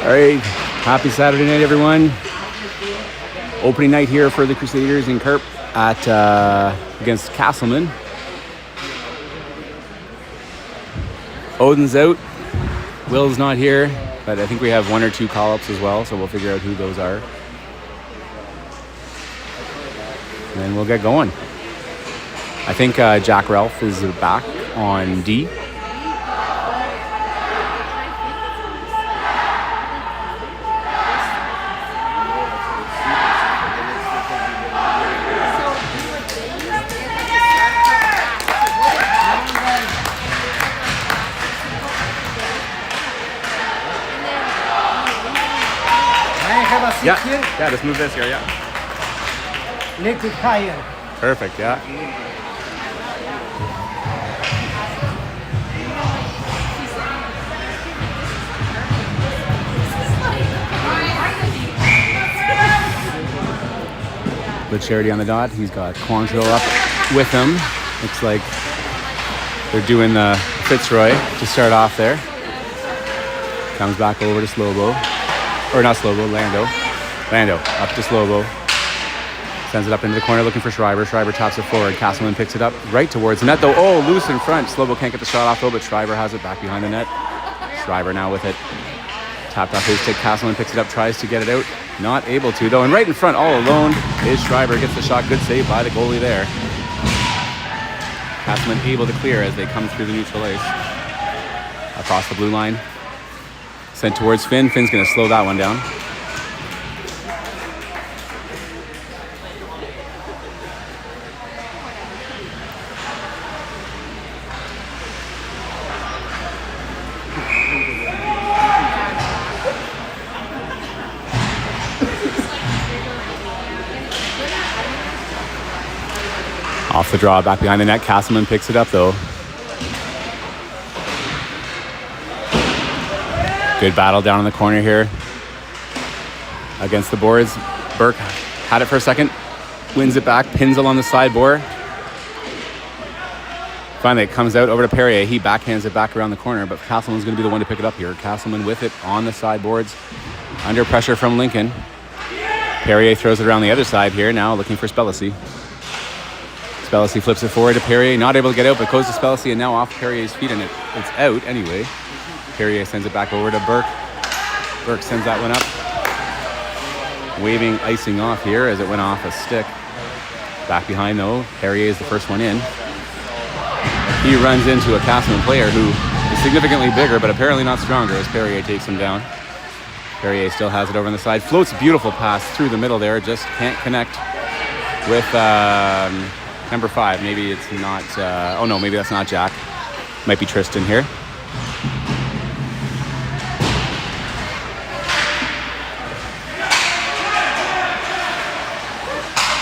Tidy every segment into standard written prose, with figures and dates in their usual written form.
All right, happy Saturday night, everyone. Opening night here for the Crusaders in Carp at against Casselman. Odin's out. Will's not here, but I think we have one or two call-ups as well, so we'll figure out who those are. And then we'll get going. I think Jack Ralph is back on D. Yeah, just move this here, yeah. Liquid tire. Perfect, yeah. With Charity on the dot, he's got Quantrill up with him. Looks like they're doing the Fitzroy to start off there. Comes back over to Slobo. Or not Slobo, Lando. Lando up to Slobo. Sends it up into the corner looking for Schreiber. Schreiber taps it forward. Casselman picks it up right towards the net though. Oh, loose in front. Slobo can't get the shot off though, but Schreiber has it back behind the net. Schreiber now with it. Tapped off his stick. Casselman picks it up, tries to get it out. Not able to though. And right in front, all alone, is Schreiber. Gets the shot. Good save by the goalie there. Casselman able to clear as they come through the neutral ice. Across the blue line. Sent towards Finn. Finn's going to slow that one down. Off the draw, back behind the net. Casselman picks it up though. Good battle down in the corner here against the boards. Burke had it for a second, wins it back, pins along the sideboard. Finally, it comes out over to Perrier. He backhands it back around the corner, but Casselman's going to be the one to pick it up here. Casselman with it on the sideboards, under pressure from Lincoln. Perrier throws it around the other side here, now looking for Spellacy. Spellacy flips it forward to Perrier, not able to get out, but goes to Spellacy and now off Perrier's feet, and it's out anyway. Perrier sends it back over to Burke. Burke sends that one up. Waving icing off here as it went off a stick. Back behind though, Perrier is the first one in. He runs into a Casselman player who is significantly bigger, but apparently not stronger as Perrier takes him down. Perrier still has it over on the side. Floats beautiful pass through the middle there, just can't connect with number 5. Maybe it's not, oh no, maybe that's not Jack. Might be Tristan here.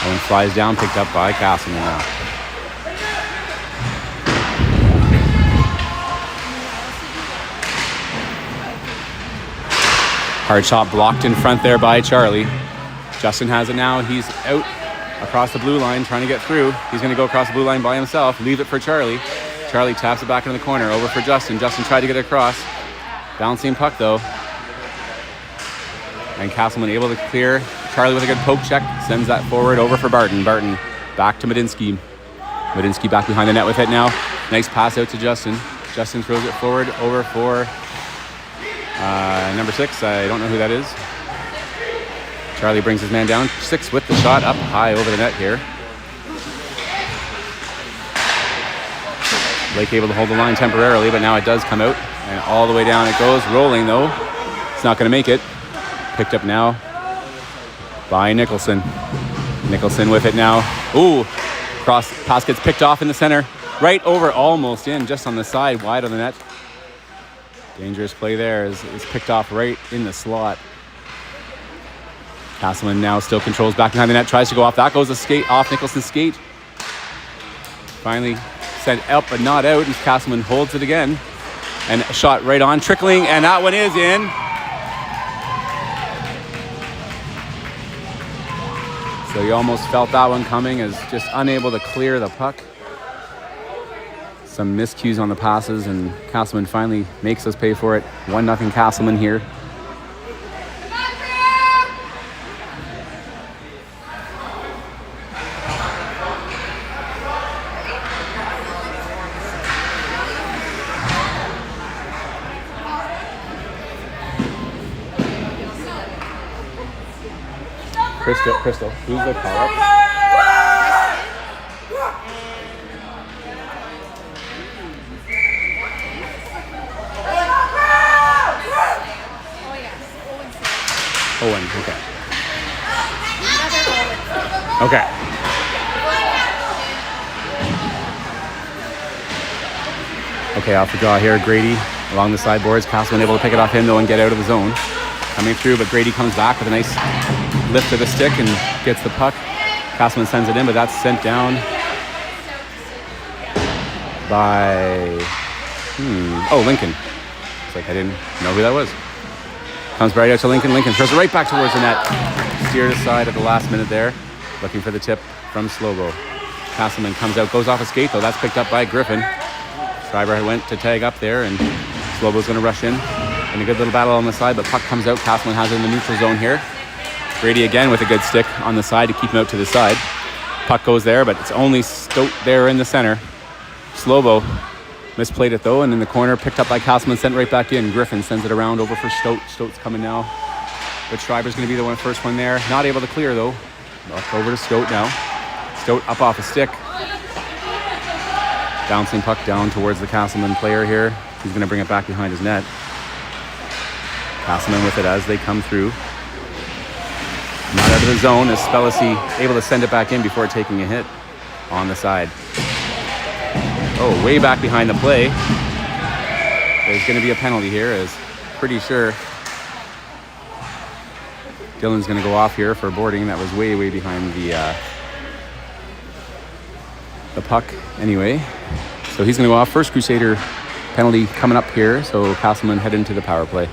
And flies down, picked up by Casselman now. Hard shot blocked in front there by Charlie. Justin has it now. He's out across the blue line trying to get through. He's going to go across the blue line by himself. Leave it for Charlie. Charlie taps it back into the corner. Over for Justin. Justin tried to get it across. Bouncing puck though. And Casselman able to clear. Charlie with a good poke check. Sends that forward over for Barton. Barton back to Medinsky. Medinsky back behind the net with it now. Nice pass out to Justin. Justin throws it forward over for number 6. I don't know who that is. Charlie brings his man down. 6 with the shot up high over the net here. Blake able to hold the line temporarily, but now it does come out. And all the way down it goes. Rolling though. It's not going to make it. Picked up now by Nicholson. Nicholson with it now. Ooh, pass gets picked off in the center. Right over, almost in, just on the side, wide of the net. Dangerous play there is picked off right in the slot. Casselman now still controls back behind the net, tries to go off. That goes a skate off Nicholson's skate. Finally sent up but not out, and Casselman holds it again. And a shot right on, trickling, and that one is in. So you almost felt that one coming, as just unable to clear the puck. Some miscues on the passes, and Casselman finally makes us pay for it. 1-0 Casselman here. Crystal, who's the call up? Owen, okay. Okay. Okay, off the draw here, Grady along the sideboards. Casselman able to pick it off him though and get out of the zone. Coming through, but Grady comes back with a nice lift of the stick and gets the puck. Casselman sends it in, but that's sent down by Lincoln. It's like I didn't know who that was. Comes right out to Lincoln. Lincoln throws it right back towards the net. Steered aside at the last minute there, looking for the tip from Slobo. Casselman comes out, goes off a skate though. That's picked up by Griffin. Schreiber went to tag up there, and Slobo's going to rush in. And a good little battle on the side, but puck comes out. Casselman has it in the neutral zone here. Grady again with a good stick on the side to keep him out to the side. Puck goes there, but it's only Stote there in the center. Slobo misplayed it though, and in the corner, picked up by Casselman, sent right back in. Griffin sends it around over for Stote. Stote's coming now, but Schreiber's going to be the first one there. Not able to clear though. Knocked over to Stote now. Stote up off a stick. Bouncing puck down towards the Casselman player here. He's going to bring it back behind his net. Casselman with it as they come through. Not out of the zone as Spellacy able to send it back in before taking a hit on the side. Oh, way back behind the play. There's going to be a penalty here, as pretty sure Dylan's going to go off here for boarding. That was way behind the puck anyway. So he's going to go off. First Crusader penalty coming up here, so Casselman head into the power play.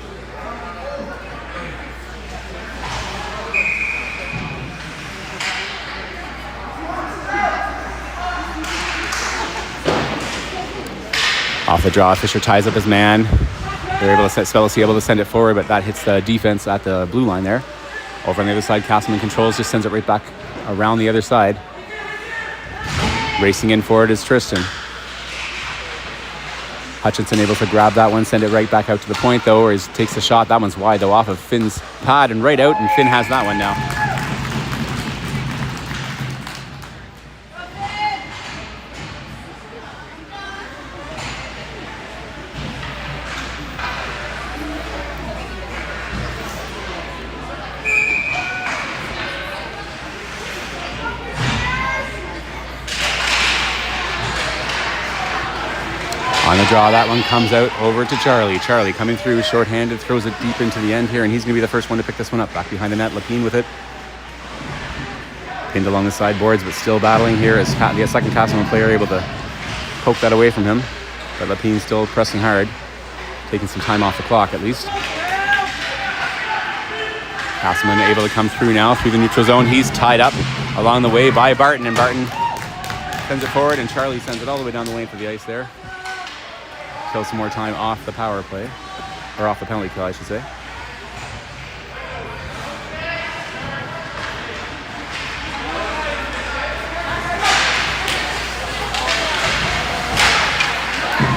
Off the draw, Fisher ties up his man. They're able to Spellacy able to send it forward, but that hits the defense at the blue line there. Over on the other side, Casselman controls, just sends it right back around the other side. Racing in forward is Tristan. Hutchinson able to grab that one, send it right back out to the point though, or he takes the shot. That one's wide though, off of Finn's pad and right out, and Finn has that one now. On the draw, that one comes out over to Charlie. Charlie coming through shorthanded, throws it deep into the end here, and he's going to be the first one to pick this one up. Back behind the net, Lapine with it. Pinned along the sideboards, but still battling here as the second Casselman player able to poke that away from him. But Lapine still pressing hard, taking some time off the clock at least. Casselman able to come through now through the neutral zone. He's tied up along the way by Barton, and Barton sends it forward, and Charlie sends it all the way down the length of the ice there. Kill some more time off the power play, or off the penalty kill, I should say.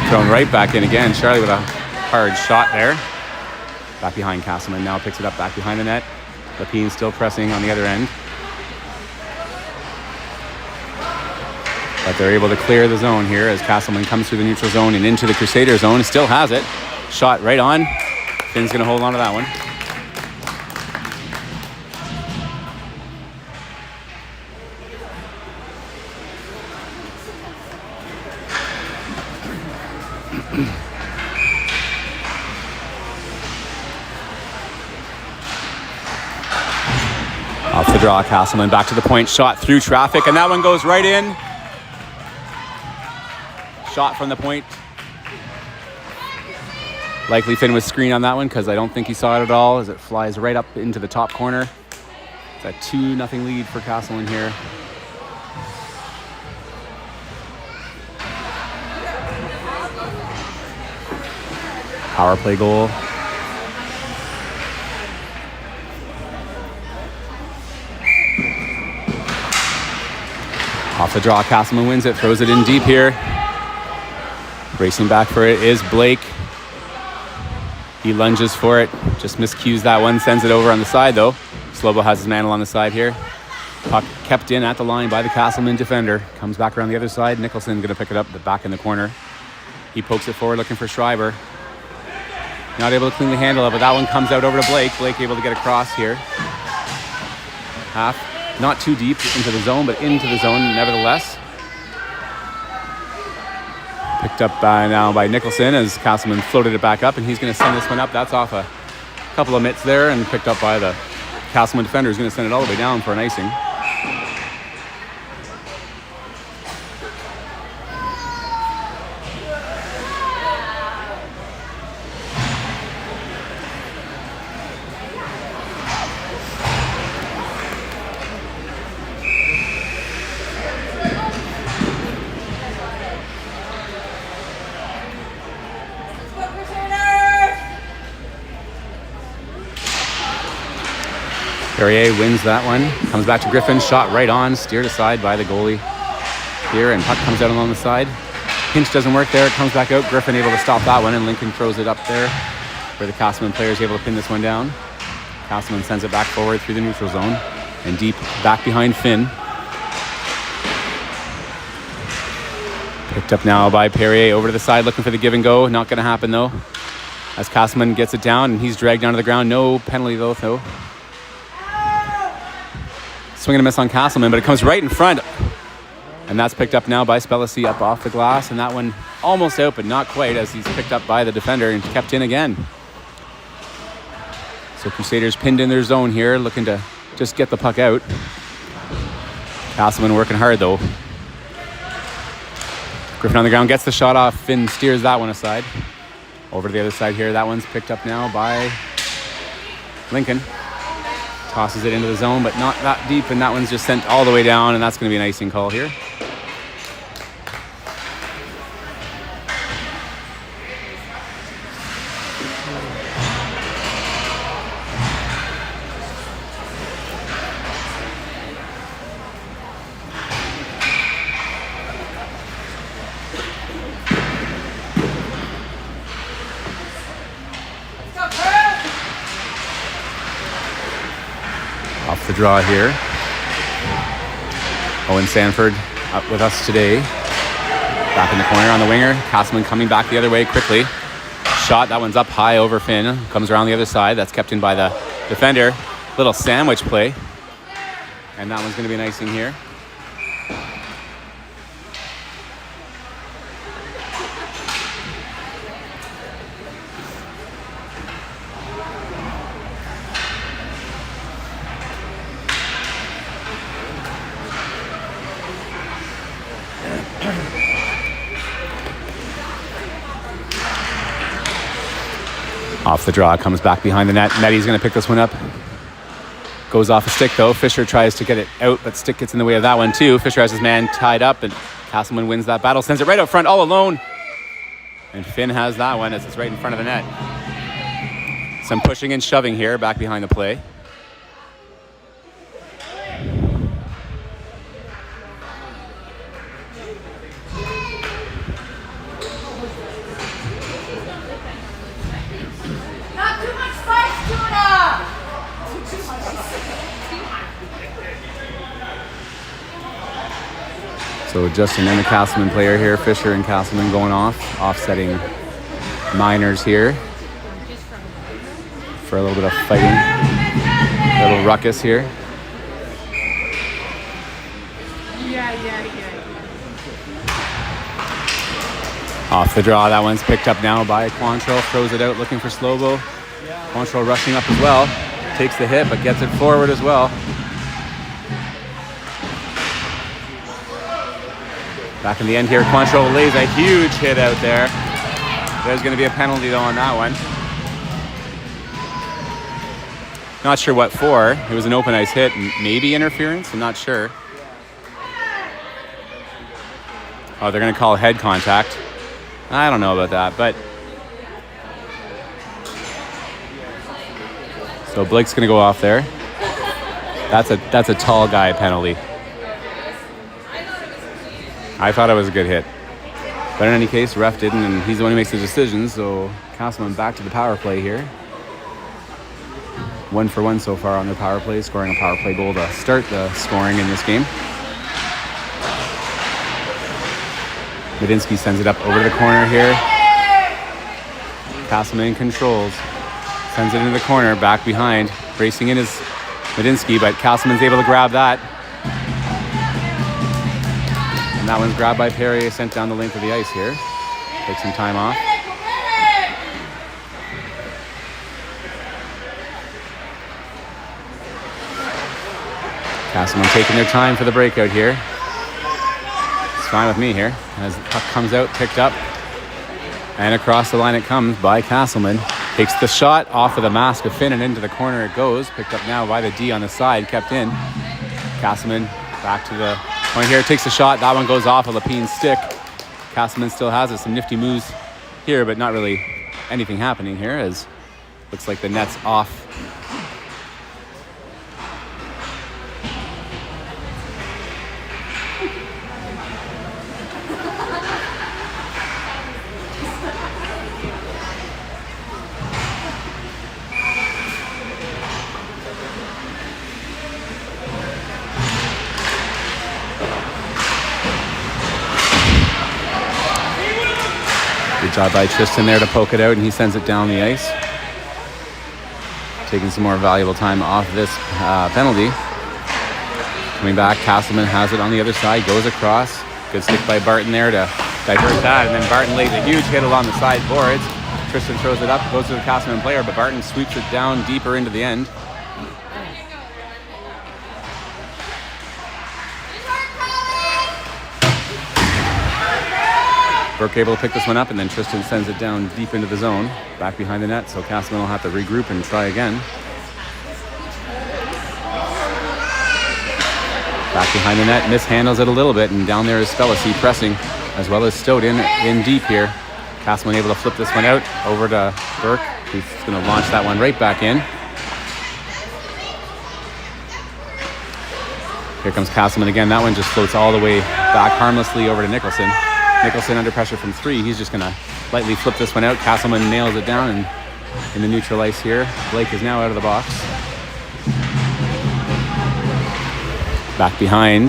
Thrown right back in again. Charlie with a hard shot there. Back behind Casselman, now picks it up back behind the net. Lapine still pressing on the other end. But they're able to clear the zone here as Casselman comes through the neutral zone and into the Crusader zone. Still has it. Shot right on. Finn's going to hold on to that one. Off the draw, Casselman back to the point. Shot through traffic, and that one goes right in. Shot from the point. Likely Finn was screened on that one because I don't think he saw it at all as it flies right up into the top corner. It's a 2-0 lead for Casselman here. Power play goal Off the draw, Casselman wins it, throws it in deep here. Racing back for it is Blake. He lunges for it, just miscues that one, sends it over on the side though. Slobo has his mantle on the side here. Puck kept in at the line by the Casselman defender. Comes back around the other side. Nicholson going to pick it up, but back in the corner. He pokes it forward looking for Schreiber. Not able to clean the handle up, but that one comes out over to Blake. Blake able to get across here. Half, not too deep into the zone, but into the zone nevertheless. Picked up now by Nicholson as Casselman floated it back up, and he's going to send this one up. That's off a couple of mitts there and picked up by the Casselman defender, who's going to send it all the way down for an icing. Perrier wins that one. Comes back to Griffin. Shot right on. Steered aside by the goalie here. And puck comes out along the side. Pinch doesn't work there. It comes back out. Griffin able to stop that one. And Lincoln throws it up there where the Casselman player is able to pin this one down. Casselman sends it back forward through the neutral zone. And deep back behind Finn. Picked up now by Perrier over to the side looking for the give and go. Not going to happen though. As Casselman gets it down and he's dragged down to the ground. No penalty though. Swing and a miss on Casselman, but it comes right in front. And that's picked up now by Spellacy up off the glass. And that one almost out, but not quite, as he's picked up by the defender and kept in again. So Crusaders pinned in their zone here, looking to just get the puck out. Casselman working hard though. Griffin on the ground, gets the shot off. Finn steers that one aside. Over to the other side here. That one's picked up now by Lincoln. Tosses it into the zone, but not that deep, and that one's just sent all the way down, and that's going to be an icing call here. Off the draw here. Owen Sanford up with us today. Back in the corner on the winger. Casselman coming back the other way quickly. Shot, that one's up high over Finn. Comes around the other side. That's kept in by the defender. Little sandwich play. And that one's going to be an icing here. Off the draw, comes back behind the net. Netty's going to pick this one up. Goes off a stick though. Fisher tries to get it out, but stick gets in the way of that one too. Fisher has his man tied up, and Casselman wins that battle. Sends it right out front, all alone. And Finn has that one as it's right in front of the net. Some pushing and shoving here, back behind the play. So Justin and the Casselman player here, Fisher and Casselman going off, offsetting Miners here for a little bit of fighting, a little ruckus here. Off the draw, that one's picked up now by Quantrill, throws it out looking for Slobo. Quantrill rushing up as well, takes the hit but gets it forward as well. Back in the end here, Quantrill lays a huge hit out there. There's going to be a penalty though on that one. Not sure what for. It was an open ice hit, maybe interference, I'm not sure. Oh, they're going to call head contact. I don't know about that, but so Blake's going to go off there. That's a tall guy penalty. I thought it was a good hit. But in any case, ref didn't, and he's the one who makes the decision, so Casselman back to the power play here. 1 for 1 so far on their power play, scoring a power play goal to start the scoring in this game. Medinsky sends it up over to the corner here. Casselman controls. Sends it into the corner, back behind. Racing in is Medinsky, but Casselman's able to grab that. And that one's grabbed by Perrier, sent down the length of the ice here. Take some time off. Casselman taking their time for the breakout here. It's fine with me here. As the puck comes out, picked up. And across the line it comes by Casselman. Takes the shot off of the mask of Finn and into the corner it goes. Picked up now by the D on the side, kept in. Casselman back to the point here, takes a shot. That one goes off a Lapine's stick. Casselman still has it. Some nifty moves here, but not really anything happening here, as looks like the net's off. Good job by Tristan there to poke it out, and he sends it down the ice. Taking some more valuable time off this penalty. Coming back, Casselman has it on the other side, goes across. Good stick by Barton there to divert that, and then Barton lays a huge hit along the side boards. Tristan throws it up, goes to the Casselman player, but Barton sweeps it down deeper into the end. Burke able to pick this one up, and then Tristan sends it down deep into the zone, back behind the net, so Casselman will have to regroup and try again. Back behind the net, mishandles it a little bit, and down there is Spellacy pressing, as well as Stout in deep here. Casselman able to flip this one out over to Burke, who's going to launch that one right back in. Here comes Casselman again. That one just floats all the way back harmlessly over to Nicholson. Nicholson under pressure from 3. He's just going to lightly flip this one out. Casselman nails it down, and in the neutral ice here, Blake is now out of the box. Back behind.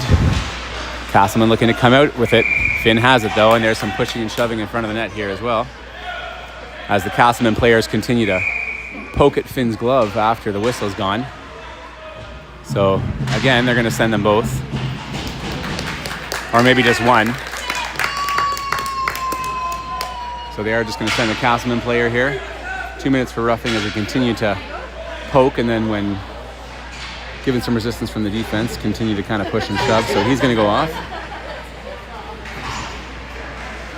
Casselman looking to come out with it. Finn has it though, and there's some pushing and shoving in front of the net here as well, as the Casselman players continue to poke at Finn's glove after the whistle's gone. So again, they're going to send them both, or maybe just one. So they are just going to send the Casselman player here. 2 minutes for roughing as they continue to poke, and then when given some resistance from the defense, continue to kind of push and shove. So he's going to go off.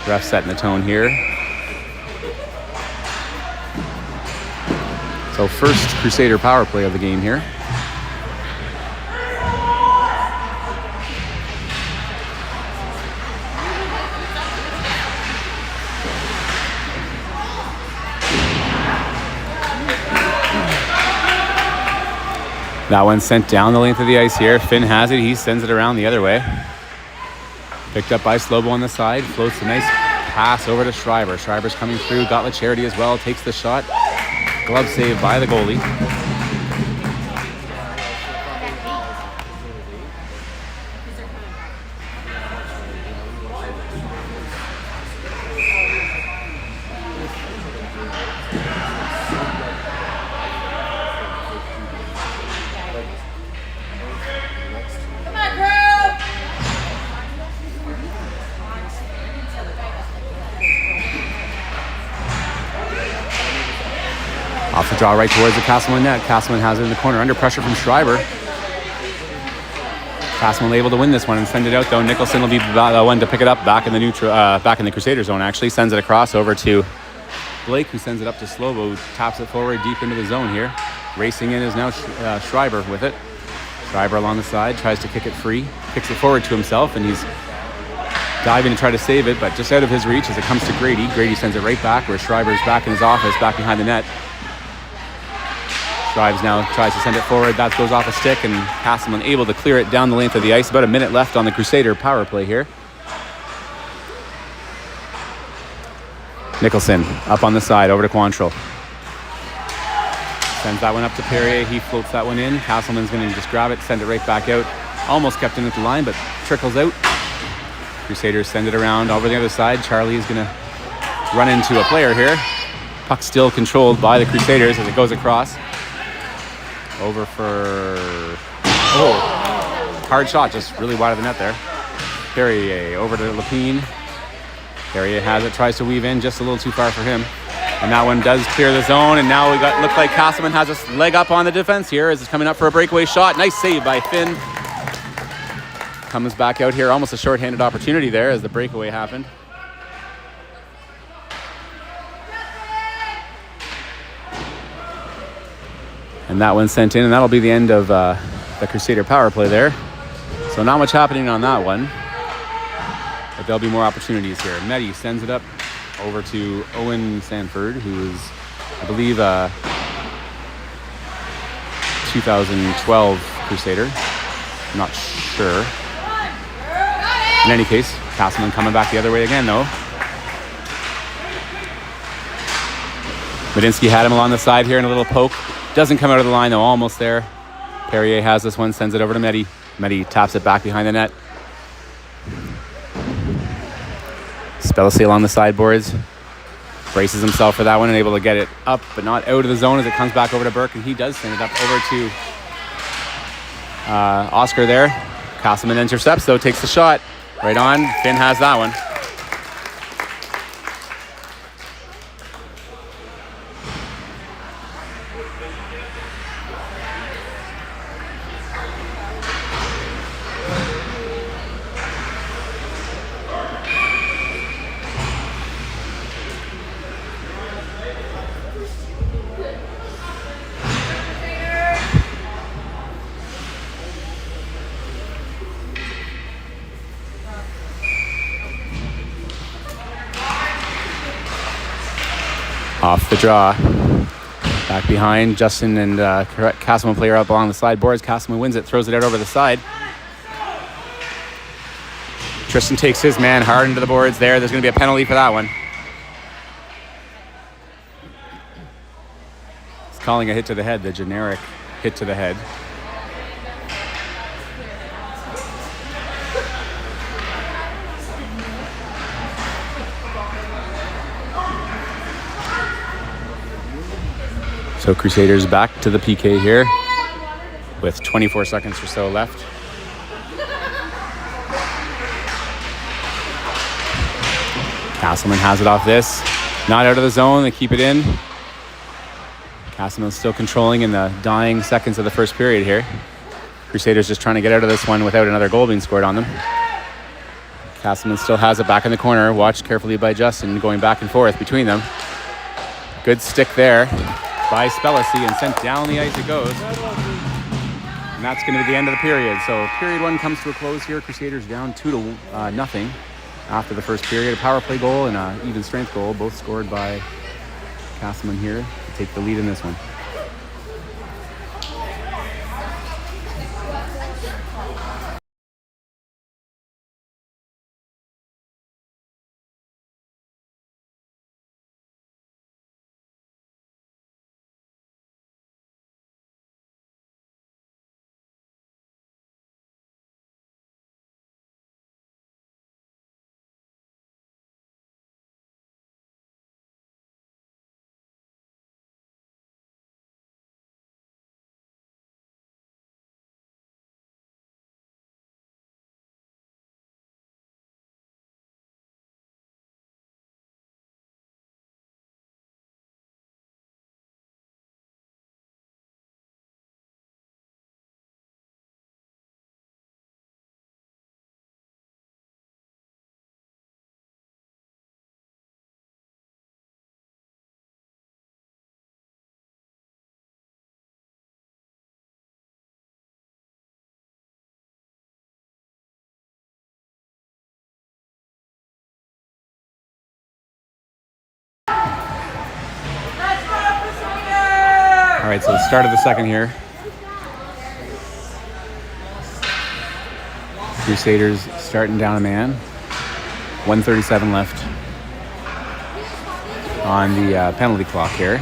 Ref setting the tone here. So first Crusader power play of the game here. That one sent down the length of the ice here. Finn has it. He sends it around the other way. Picked up by Slobo on the side. Floats a nice pass over to Schreiber. Schreiber's coming through. Got La Charity as well. Takes the shot. Glove save by the goalie. Off the draw right towards the Casselman net. Casselman has it in the corner under pressure from Schreiber. Casselman able to win this one and send it out though. Nicholson will be the one to pick it up back in the neutral, back in the Crusader zone actually. Sends it across over to Blake, who sends it up to Slobo, who taps it forward deep into the zone here. Racing in is now Schreiber with it. Schreiber along the side, tries to kick it free. Kicks it forward to himself, and he's diving to try to save it, but just out of his reach as it comes to Grady. Grady sends it right back where Schreiber's back in his office, back behind the net. Schreiber now tries to send it forward. That goes off a stick, and Casselman able to clear it down the length of the ice. About a minute left on the Crusader power play here. Nicholson up on the side, over to Quantrill. Sends that one up to Perrier. He floats that one in. Casselman's going to just grab it, send it right back out. Almost kept in at the line, but trickles out. Crusaders send it around over the other side. Charlie is going to run into a player here. Puck still controlled by the Crusaders as it goes across. Over for... Oh, hard shot, just really wide of the net there. Perrier over to Lapine. Perrier has it, tries to weave in, just a little too far for him. And that one does clear the zone, and now look like Casselman has a leg up on the defense here as it's coming up for a breakaway shot. Nice save by Finn. Comes back out here, almost a shorthanded opportunity there as the breakaway happened. And that one sent in, and that'll be the end of the Crusader power play there. So not much happening on that one, but there'll be more opportunities here. Medi sends it up over to Owen Sanford, who is, I believe, 2012 Crusader. I'm not sure. In any case, Casselman coming back the other way again, though. Medinsky had him along the side here in a little poke. Doesn't come out of the line, though, almost there. Perrier has this one, sends it over to Medi. Medi taps it back behind the net. Spellacy on the sideboards. Braces himself for that one and able to get it up, but not out of the zone as it comes back over to Burke, and he does send it up over to Oscar there. Casselman intercepts, though, takes the shot. Right on. Finn has that one. Off the draw. Back behind. Justin and Casselman player up along the sideboards. Casselman wins it, throws it out over the side. Tristan takes his man hard into the boards there. There's going to be a penalty for that one. He's calling a hit to the head, the generic hit to the head. So Crusaders back to the PK here with 24 seconds or so left. Casselman has it off this. Not out of the zone, they keep it in. Casselman's still controlling in the dying seconds of the first period here. Crusaders just trying to get out of this one without another goal being scored on them. Casselman still has it back in the corner, watched carefully by Justin, going back and forth between them. Good stick there by Spellacy, and sent down the ice it goes. And that's going to be the end of the period. So period one comes to a close here. Crusaders down 2-0 after the first period. A power play goal and an even strength goal, both scored by Casselman here to take the lead in this one. All right, so the start of the second here. Crusaders starting down a man. 1:37 left. on the penalty clock here.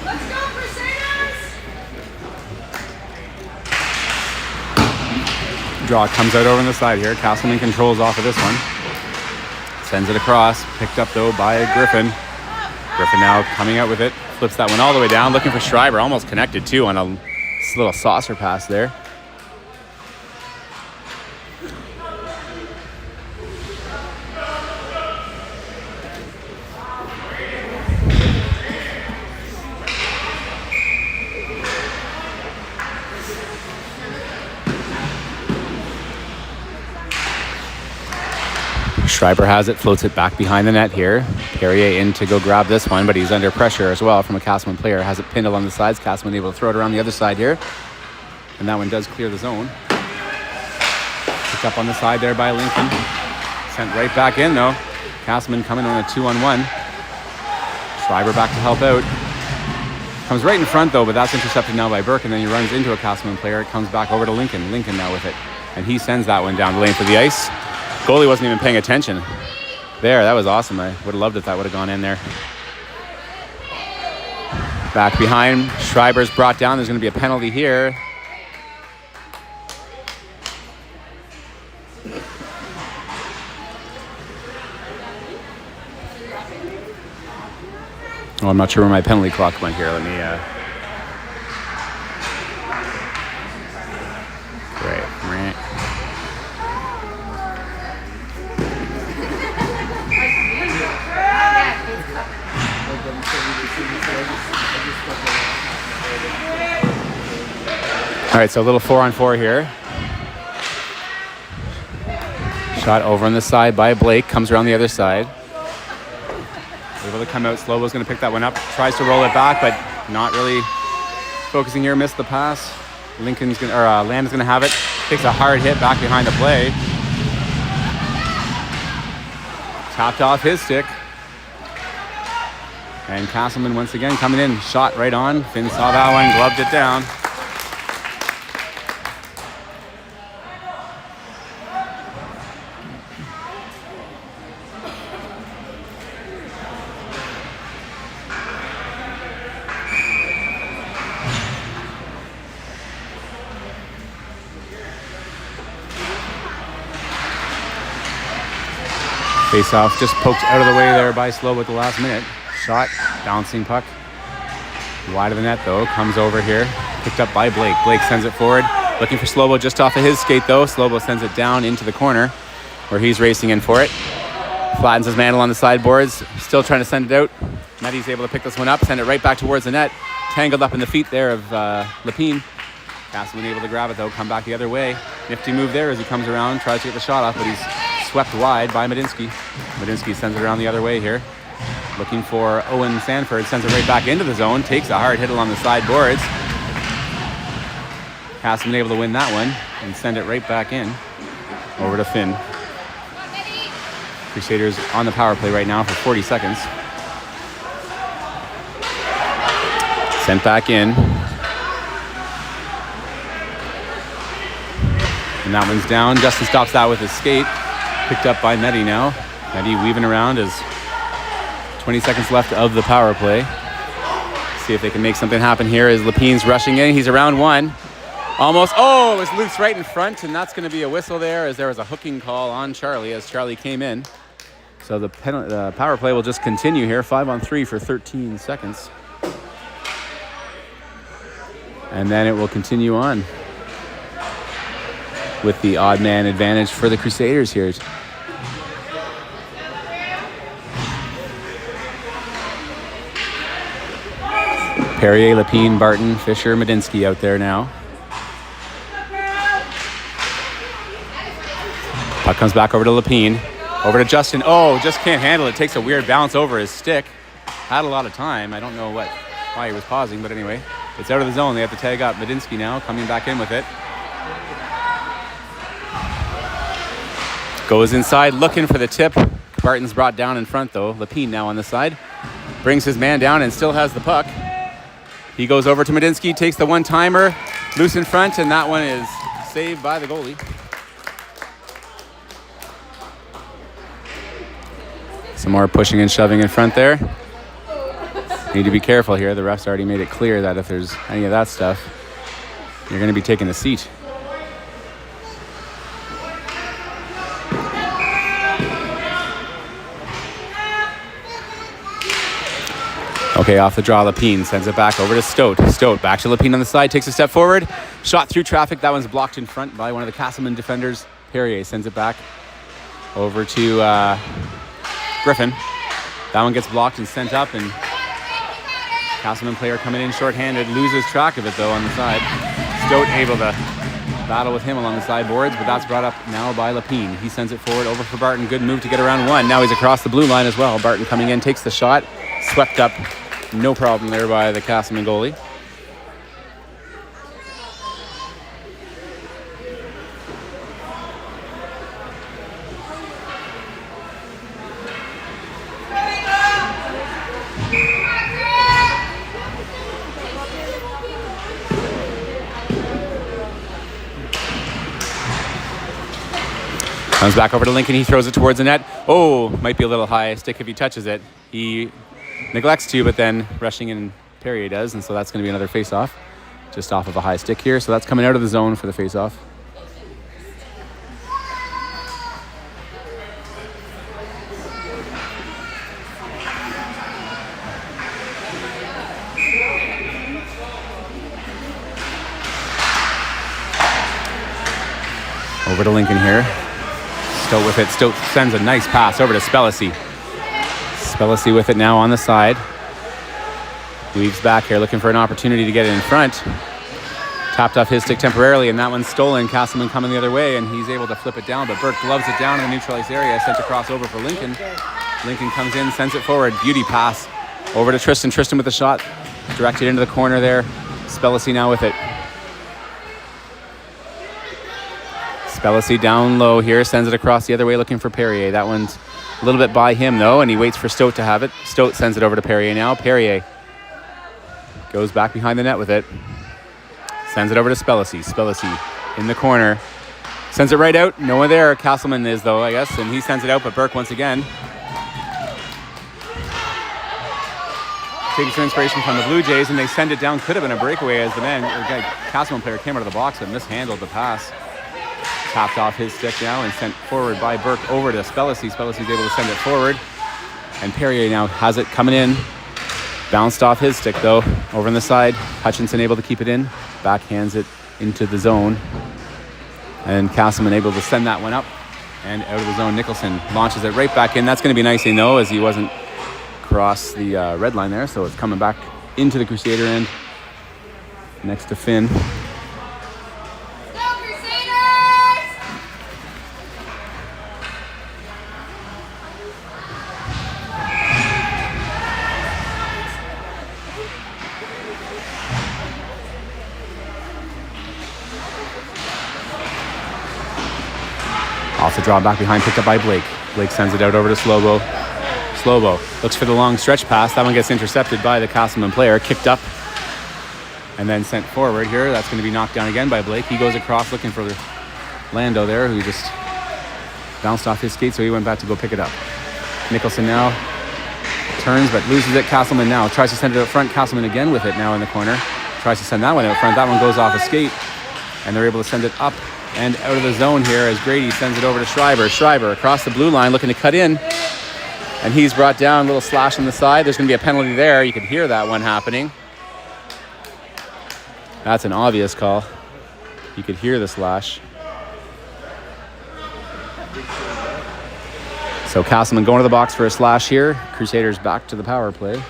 Let's go, Crusaders! Draw comes out over on the side here. Casselman controls off of this one. Sends it across. Picked up, though, by Griffin. Griffin now coming out with it. Flips that one all the way down. Looking for Schreiber. Almost connected, too, on a little saucer pass there. Schreiber has it, floats it back behind the net here. Perrier in to go grab this one, but he's under pressure as well from a Casselman player. Has it pinned along the sides. Casselman able to throw it around the other side here. And that one does clear the zone. Picked up on the side there by Lincoln. Sent right back in though. Casselman coming on a 2-on-1. Schreiber back to help out. Comes right in front though, but that's intercepted now by Burke, and then he runs into a Casselman player. It comes back over to Lincoln. Lincoln now with it. And he sends that one down the lane for the ice. Goalie wasn't even paying attention. There, that was awesome. I would have loved if that would have gone in there. Back behind, Schreiber's brought down. There's going to be a penalty here. Oh, I'm not sure where my penalty clock went here. Let me... Great. All right, so a little 4-on-4 here. Shot over on the side by Blake. Comes around the other side. Able to come out. Slobo's going to pick that one up. Tries to roll it back, but not really focusing here. Missed the pass. Lincoln's going Lamb's going to have it. Takes a hard hit back behind the play. Tapped off his stick. And Casselman once again coming in. Shot right on. Finn saw that one, gloved it down. Face-off just poked out of the way there by Slobo at the last minute. Shot, bouncing puck. Wide of the net, though. Comes over here. Picked up by Blake. Blake sends it forward. Looking for Slobo just off of his skate, though. Slobo sends it down into the corner where he's racing in for it. Flattens his mantle on the sideboards. Still trying to send it out. Meddy's able to pick this one up. Send it right back towards the net. Tangled up in the feet there of Lepine. Casselman able to grab it, though. Come back the other way. Nifty move there as he comes around. Tries to get the shot off, but he's swept wide by Medinsky. Medinsky sends it around the other way here. Looking for Owen Sanford. Sends it right back into the zone. Takes a hard hit along the sideboards. Casselman able to win that one and send it right back in. Over to Finn. Crusaders on the power play right now for 40 seconds. Sent back in. And that one's down. Justin stops that with his skate. Picked up by Meddy now. Meddy weaving around as 20 seconds left of the power play. See if they can make something happen here as Lepine's rushing in. He's around one. Almost. Oh, it was loose right in front, and that's going to be a whistle there as there was a hooking call on Charlie as Charlie came in. So the power play will just continue here. 5-on-3 for 13 seconds. And then it will continue on with the odd man advantage for the Crusaders here. Perrier, Lepine, Barton, Fisher, Medinsky out there now. Puck comes back over to Lepine. Over to Justin. Oh, just can't handle it. Takes a weird bounce over his stick. Had a lot of time. I don't know why he was pausing, but anyway. It's out of the zone. They have to tag up. Medinsky now coming back in with it. Goes inside looking for the tip. Barton's brought down in front though. Lepine now on the side. Brings his man down and still has the puck. He goes over to Medinsky, takes the one-timer, loose in front, and that one is save by the goalie. Some more pushing and shoving in front there. Need to be careful here. The ref's already made it clear that if there's any of that stuff, you're going to be taking a seat. Okay, off the draw, Lapine sends it back over to Stote. Stote back to Lapine on the side, takes a step forward. Shot through traffic. That one's blocked in front by one of the Casselman defenders. Perrier sends it back over to Griffin. That one gets blocked and sent up, and Casselman player coming in shorthanded, loses track of it though on the side. Stote able to battle with him along the sideboards, but that's brought up now by Lapine. He sends it forward over for Barton. Good move to get around one. Now he's across the blue line as well. Barton coming in, takes the shot, swept up. No problem there by the Casselman goalie. Comes back over to Lincoln. He throws it towards the net. Oh, might be a little high stick if he touches it. He neglects to, but then rushing in Perrier does, and so that's going to be another face-off. Just off of a high stick here, so that's coming out of the zone for the face-off. Over to Lincoln here. Stote with it. Stote sends a nice pass over to Spellacy. Spellacy with it now on the side. Weaves back here, looking for an opportunity to get it in front. Tapped off his stick temporarily, and that one's stolen. Casselman coming the other way, and he's able to flip it down, but Burke gloves it down in the neutralized area. Sent across over for Lincoln. Lincoln comes in, sends it forward. Beauty pass over to Tristan. Tristan with the shot. Directed into the corner there. Spellacy now with it. Spellacy down low here, sends it across the other way looking for Perrier. That one's a little bit by him though, and he waits for Stote to have it. Stote sends it over to Perrier now. Perrier goes back behind the net with it. Sends it over to Spellacy. Spellacy in the corner. Sends it right out. No one there. Casselman is though, I guess, and he sends it out, but Burke once again taking some inspiration from the Blue Jays, and they send it down. Could have been a breakaway as the Casselman player came out of the box and mishandled the pass. Tapped off his stick now and sent forward by Burke over to Spellacy. Spellacy's able to send it forward. And Perrier now has it coming in. Bounced off his stick though. Over on the side. Hutchinson able to keep it in. Backhands it into the zone. And Casselman able to send that one up and out of the zone. Nicholson launches it right back in. That's going to be an icing though, as he wasn't across the red line there. So it's coming back into the Crusader end next to Finn. Off the draw back behind, picked up by Blake. Blake sends it out over to Slobo. Slobo looks for the long stretch pass. That one gets intercepted by the Casselman player, kicked up, and then sent forward here. That's going to be knocked down again by Blake. He goes across looking for Lando there, who just bounced off his skate, so he went back to go pick it up. Nicholson now turns, but loses it. Casselman now tries to send it out front. Casselman again with it now in the corner. Tries to send that one out front. That one goes off a skate, and they're able to send it up and out of the zone here as Grady sends it over to Schreiber. Schreiber across the blue line looking to cut in, and he's brought down. A little slash on the side. There's going to be a penalty there. You can hear that one happening. That's an obvious call. You could hear the slash. So Casselman going to the box for a slash here. Crusaders back to the power play.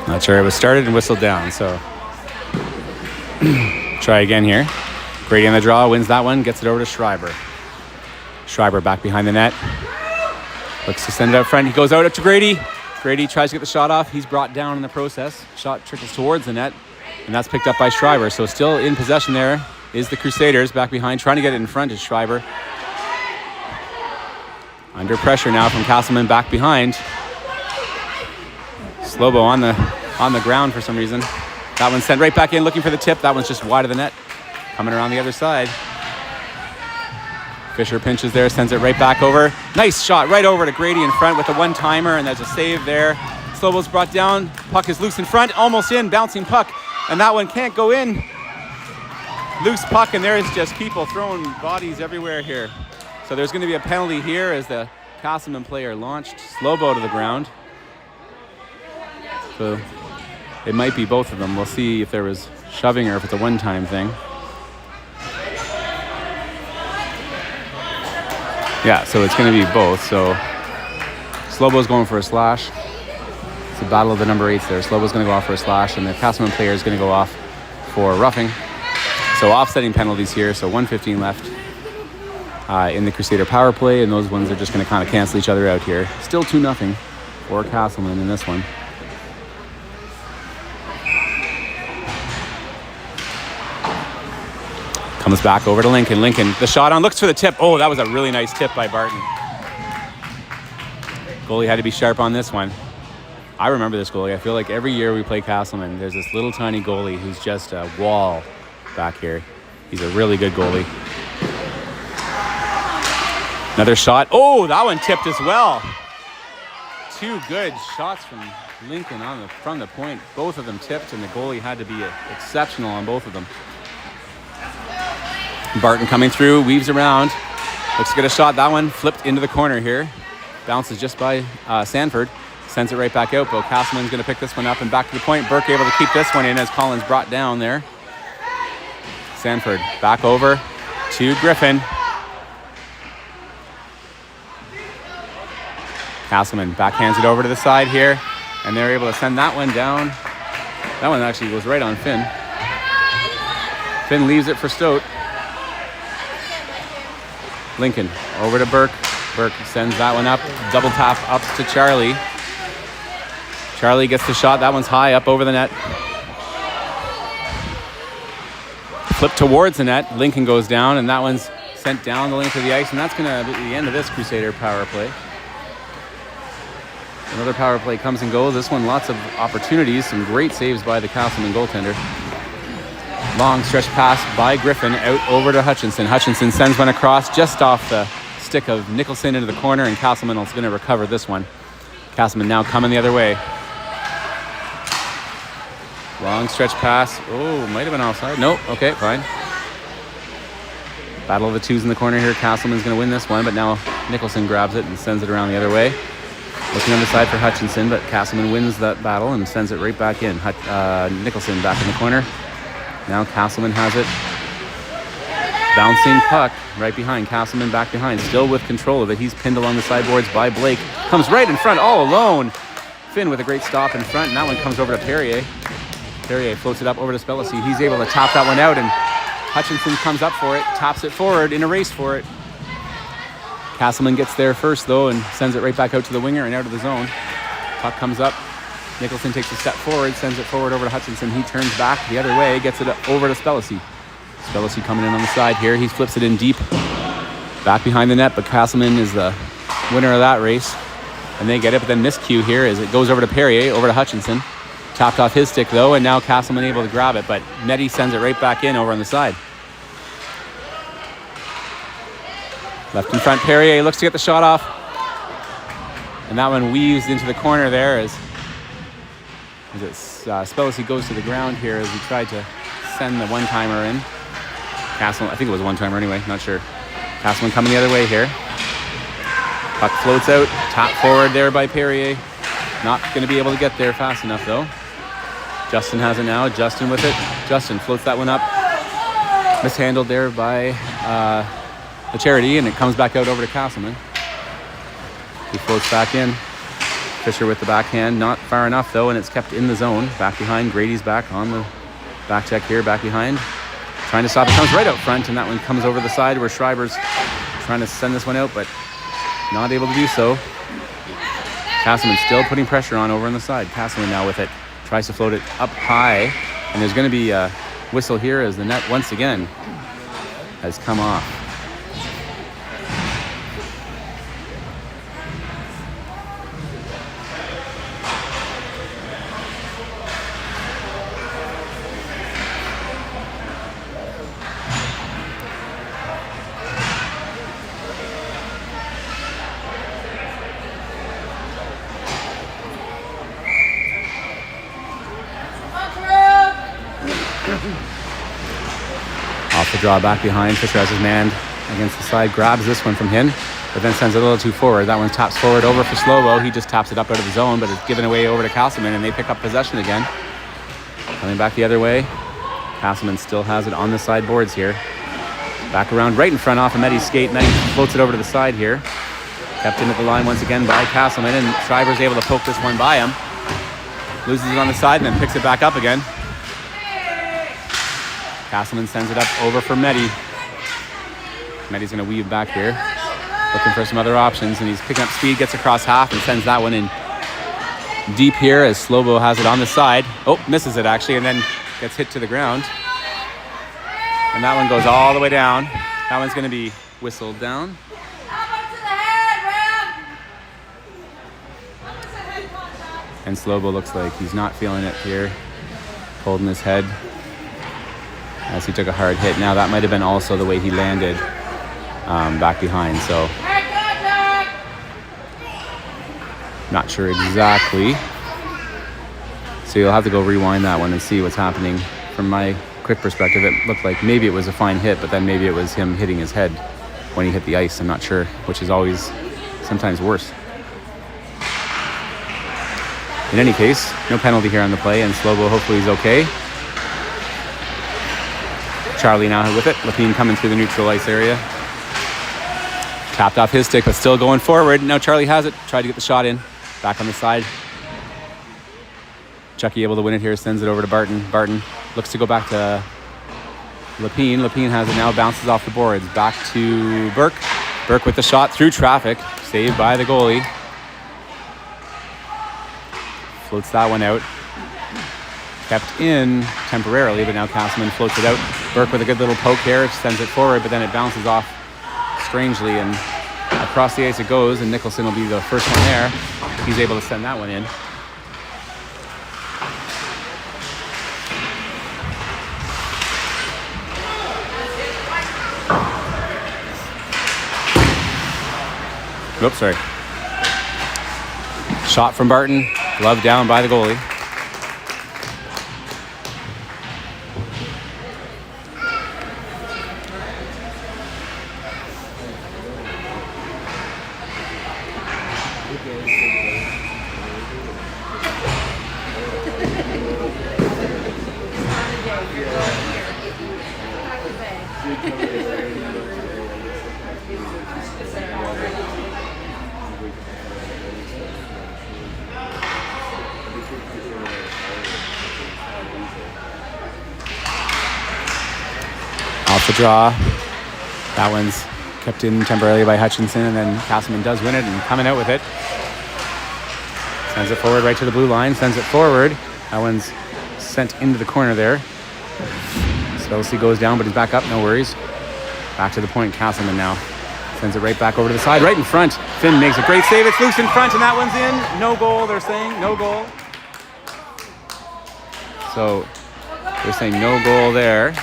Not sure it was started and whistled down, so try again here. Grady on the draw, wins that one, gets it over to Schreiber. Schreiber back behind the net. Looks to send it out front. He goes out to Grady. Grady tries to get the shot off. He's brought down in the process. Shot trickles towards the net, and that's picked up by Schreiber. So still in possession there is the Crusaders back behind, trying to get it in front is Schreiber. Under pressure now from Casselman back behind. Slobo on the ground for some reason. That one's sent right back in, looking for the tip. That one's just wide of the net. Coming around the other side. Fisher pinches there, sends it right back over. Nice shot right over to Grady in front with a one-timer, and there's a save there. Slobo's brought down. Puck is loose in front, almost in, bouncing puck. And that one can't go in. Loose puck, and there's just people throwing bodies everywhere here. So there's going to be a penalty here as the Casselman player launched Slobo to the ground. So it might be both of them. We'll see if there was shoving or if it's a one-time thing. Yeah, so it's going to be both. So Slobo's going for a slash. It's a battle of the number 8s there. Slobo's going to go off for a slash, and the Casselman player is going to go off for roughing. So offsetting penalties here. So 1:15 left in the Crusader power play, and those ones are just going to kind of cancel each other out here. Still 2-0 for Casselman in this one. Comes back over to Lincoln. Lincoln, the shot on, looks for the tip. Oh, that was a really nice tip by Barton. Goalie had to be sharp on this one. I remember this goalie. I feel like every year we play Casselman, there's this little tiny goalie who's just a wall back here. He's a really good goalie. Another shot. Oh, that one tipped as well. 2 good shots from Lincoln from the point. Both of them tipped, and the goalie had to be exceptional on both of them. Barton coming through, weaves around, looks to get a shot. That one flipped into the corner here. Bounces just by Sanford. Sends it right back out, but Casselman's going to pick this one up and back to the point. Burke able to keep this one in as Collins brought down there. Sanford back over to Griffin. Casselman backhands it over to the side here, and they're able to send that one down. That one actually goes right on Finn. Finn leaves it for Stote. Lincoln over to Burke. Burke sends that one up. Double tap up to Charlie. Charlie gets the shot. That one's high up over the net. Flip towards the net. Lincoln goes down, and that one's sent down the length of the ice, and that's going to be the end of this Crusader power play. Another power play comes and goes. This one, lots of opportunities. Some great saves by the Casselman goaltender. Long stretch pass by Griffin out over to Hutchinson. Hutchinson sends one across just off the stick of Nicholson into the corner, and Casselman is going to recover this one. Casselman now coming the other way. Long stretch pass. Oh, might have been offside. Nope. Okay, fine. Battle of the 2s in the corner here. Casselman's going to win this one, but now Nicholson grabs it and sends it around the other way. Looking on the side for Hutchinson, but Casselman wins that battle and sends it right back in. Nicholson back in the corner. Now Casselman has it. Bouncing puck right behind. Casselman back behind, still with control of it. He's pinned along the sideboards by Blake. Comes right in front all alone. Finn with a great stop in front, and that one comes over to Perrier. Perrier floats it up over to Spellacy. He's able to tap that one out, and Hutchinson comes up for it, taps it forward in a race for it. Casselman gets there first, though, and sends it right back out to the winger and out of the zone. Puck comes up. Nicholson takes a step forward, sends it forward over to Hutchinson. He turns back the other way, gets it over to Spellacy. Spellacy coming in on the side here. He flips it in deep, back behind the net, but Casselman is the winner of that race. And they get it, but then miscue here as it goes over to Perrier, over to Hutchinson. Tapped off his stick, though, and now Casselman able to grab it, but Nettie sends it right back in over on the side. Left in front, Perrier looks to get the shot off. And that one weaves into the corner there as Spellacy goes to the ground here as he tried to send the one-timer in. Casselman, I think it was a one-timer anyway, not sure. Casselman coming the other way here. Puck floats out, tap forward there by Perrier. Not going to be able to get there fast enough, though. Justin has it now. Justin with it. Justin floats that one up. Mishandled there by the Charity, and it comes back out over to Casselman. He floats back in. Fisher with the backhand. Not far enough, though, and it's kept in the zone. Back behind. Grady's back on the back check here. Back behind. Trying to stop it. Comes right out front, and that one comes over the side where Schreiber's trying to send this one out, but not able to do so. Casselman still putting pressure on over on the side. Casselman now with it. Tries to float it up high. And there's going to be a whistle here as the net once again has come off. Off the draw back behind. Fisher has his man against the side, grabs this one from him, but then sends it a little too forward. That one taps forward over for Slovo. He just taps it up out of the zone, but it's given away over to Casselman, and they pick up possession again. Coming back the other way. Casselman still has it on the sideboards here. Back around right in front off of Medi's skate. Medi floats it over to the side here. Kept in at the line once again by Casselman, and Shriver's able to poke this one by him. Loses it on the side and then picks it back up again. Casselman sends it up over for Medi. Medi's going to weave back here, looking for some other options, and he's picking up speed, gets across half, and sends that one in deep here as Slovo has it on the side. Oh, misses it actually, and then gets hit to the ground. And that one goes all the way down. That one's going to be whistled down. And Slovo looks like he's not feeling it here, holding his head as he took a hard hit. Now that might have been also the way he landed back behind, so not sure exactly. So you'll have to go rewind that one and see what's happening. From my quick perspective, it looked like maybe it was a fine hit, but then maybe it was him hitting his head when he hit the ice. I'm not sure, which is always sometimes worse. In any case, no penalty here on the play, and Slovo hopefully is okay. Charlie now with it. Lapine coming through the neutral ice area. Tapped off his stick, but still going forward. Now Charlie has it. Tried to get the shot in. Back on the side. Chucky able to win it here. Sends it over to Barton. Barton looks to go back to Lapine. Lapine has it now. Bounces off the boards. Back to Burke. Burke with the shot through traffic. Saved by the goalie. Floats that one out. Kept in temporarily, but now Casselman floats it out. Burke with a good little poke here, sends it forward, but then it bounces off strangely, and across the ice it goes, and Nicholson will be the first one there. He's able to send that one in. Oops, sorry. Shot from Barton, glove down by the goalie. Off the draw. That one's kept in temporarily by Hutchinson, and then Casselman does win it and coming out with it. Sends it forward right to the blue line, sends it forward. That one's sent into the corner there. Spelcy goes down, but he's back up, no worries. Back to the point, Casselman now. Sends it right back over to the side, right in front. Finn makes a great save, it's loose in front, and that one's in. No goal, they're saying, no goal. So, they're saying no goal there.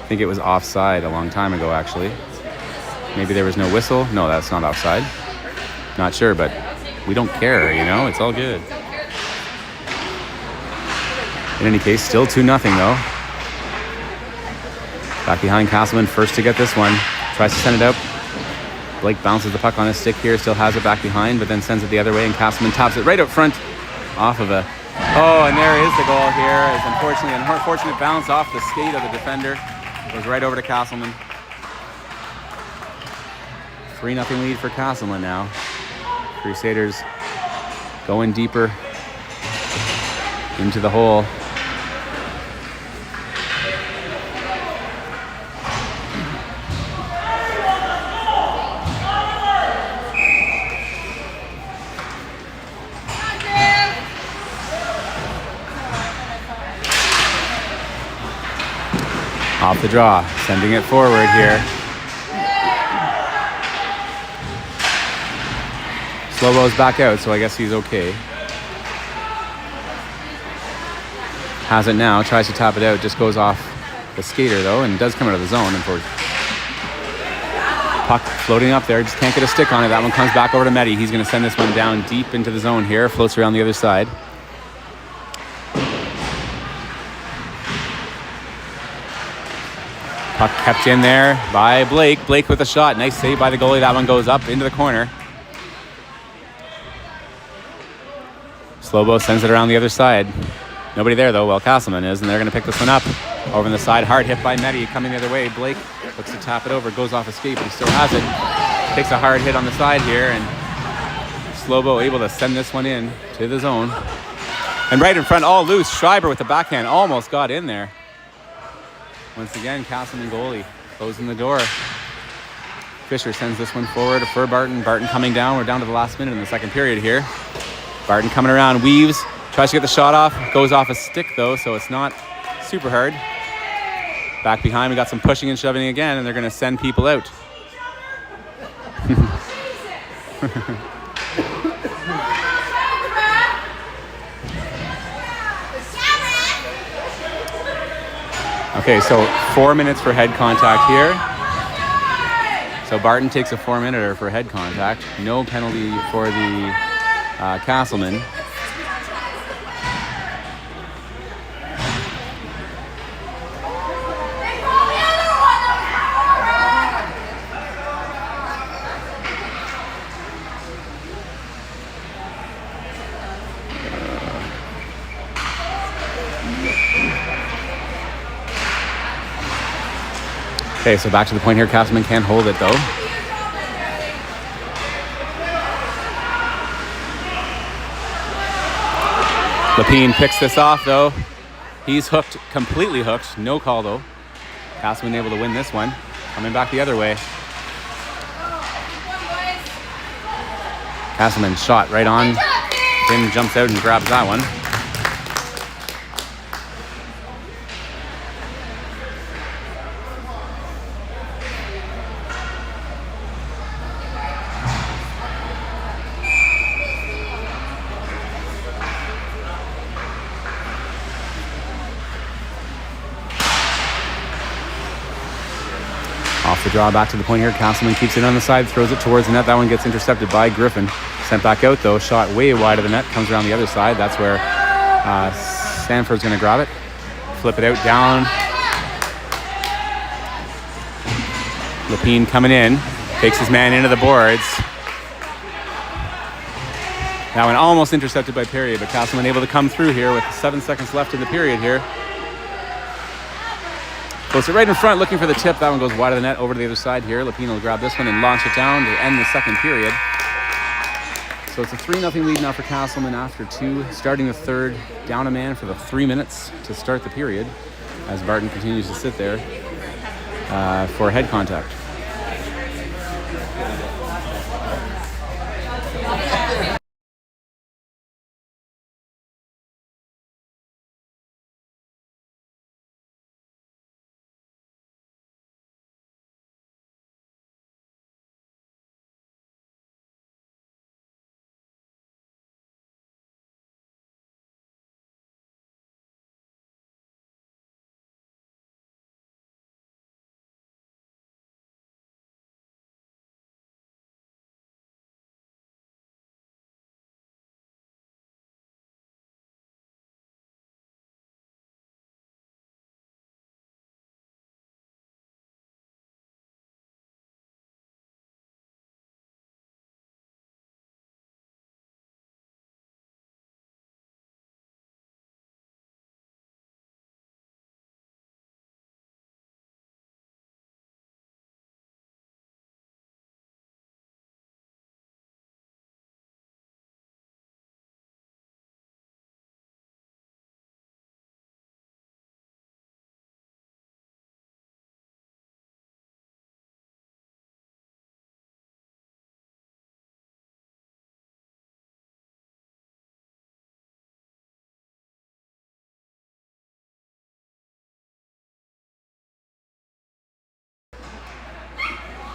I think it was offside a long time ago, actually. Maybe there was no whistle. No, that's not offside. Not sure, but we don't care, you know? It's all good. In any case, still 2-0 though. Back behind Casselman, first to get this one. Tries to send it out. Blake bounces the puck on his stick here, still has it back behind, but then sends it the other way, and Casselman taps it right out front off of a... Oh, and there is the goal here. It's unfortunately an unfortunate bounce off the skate of the defender. Goes right over to Casselman. 3-0 lead for Casselman now. Crusaders going deeper into the hole. Off the draw, sending it forward here. Slobo's back out, so I guess he's okay. Has it now, tries to tap it out, just goes off the skater though, and does come out of the zone. Puck floating up there, just can't get a stick on it. That one comes back over to Medi. He's going to send this one down deep into the zone here, floats around the other side. Puck kept in there by Blake. Blake with a shot. Nice save by the goalie. That one goes up into the corner. Slobo sends it around the other side. Nobody there though, well Casselman is, and they're going to pick this one up. Over on the side, hard hit by Medi, coming the other way. Blake looks to tap it over, goes off a skate, but he still has it. Takes a hard hit on the side here, and Slobo able to send this one in to the zone. And right in front, all loose. Schreiber with the backhand almost got in there. Once again, Casselman goalie closing the door. Fisher sends this one forward for Barton. Barton coming down. We're down to the last minute in the second period here. Barton coming around, weaves, tries to get the shot off. Goes off a stick though, so it's not super hard. Back behind, we got some pushing and shoving again, and they're going to send people out. Okay, so 4 minutes for head contact here. So Barton takes a 4-minute for head contact. No penalty for the Casselman. Okay, so back to the point here. Casselman can't hold it though. Lapine picks this off though. He's hooked, completely hooked. No call though. Casselman able to win this one. Coming back the other way. Casselman shot right on. Tim jumps out and grabs that one. Off the draw, back to the point here. Casselman keeps it on the side, throws it towards the net. That one gets intercepted by Griffin. Sent back out though, shot way wide of the net, comes around the other side. That's where Sanford's going to grab it. Flip it out, down. Lapine coming in, takes his man into the boards. That one almost intercepted by Perry, but Casselman able to come through here with 7 seconds left in the period here. Goes it right in front, looking for the tip. That one goes wide of the net, over to the other side here. Lapine will grab this one and launch it down to end the second period. So it's a 3-0 lead now for Casselman after 2. Starting the third, down a man for the 3 minutes to start the period as Barton continues to sit there for head contact.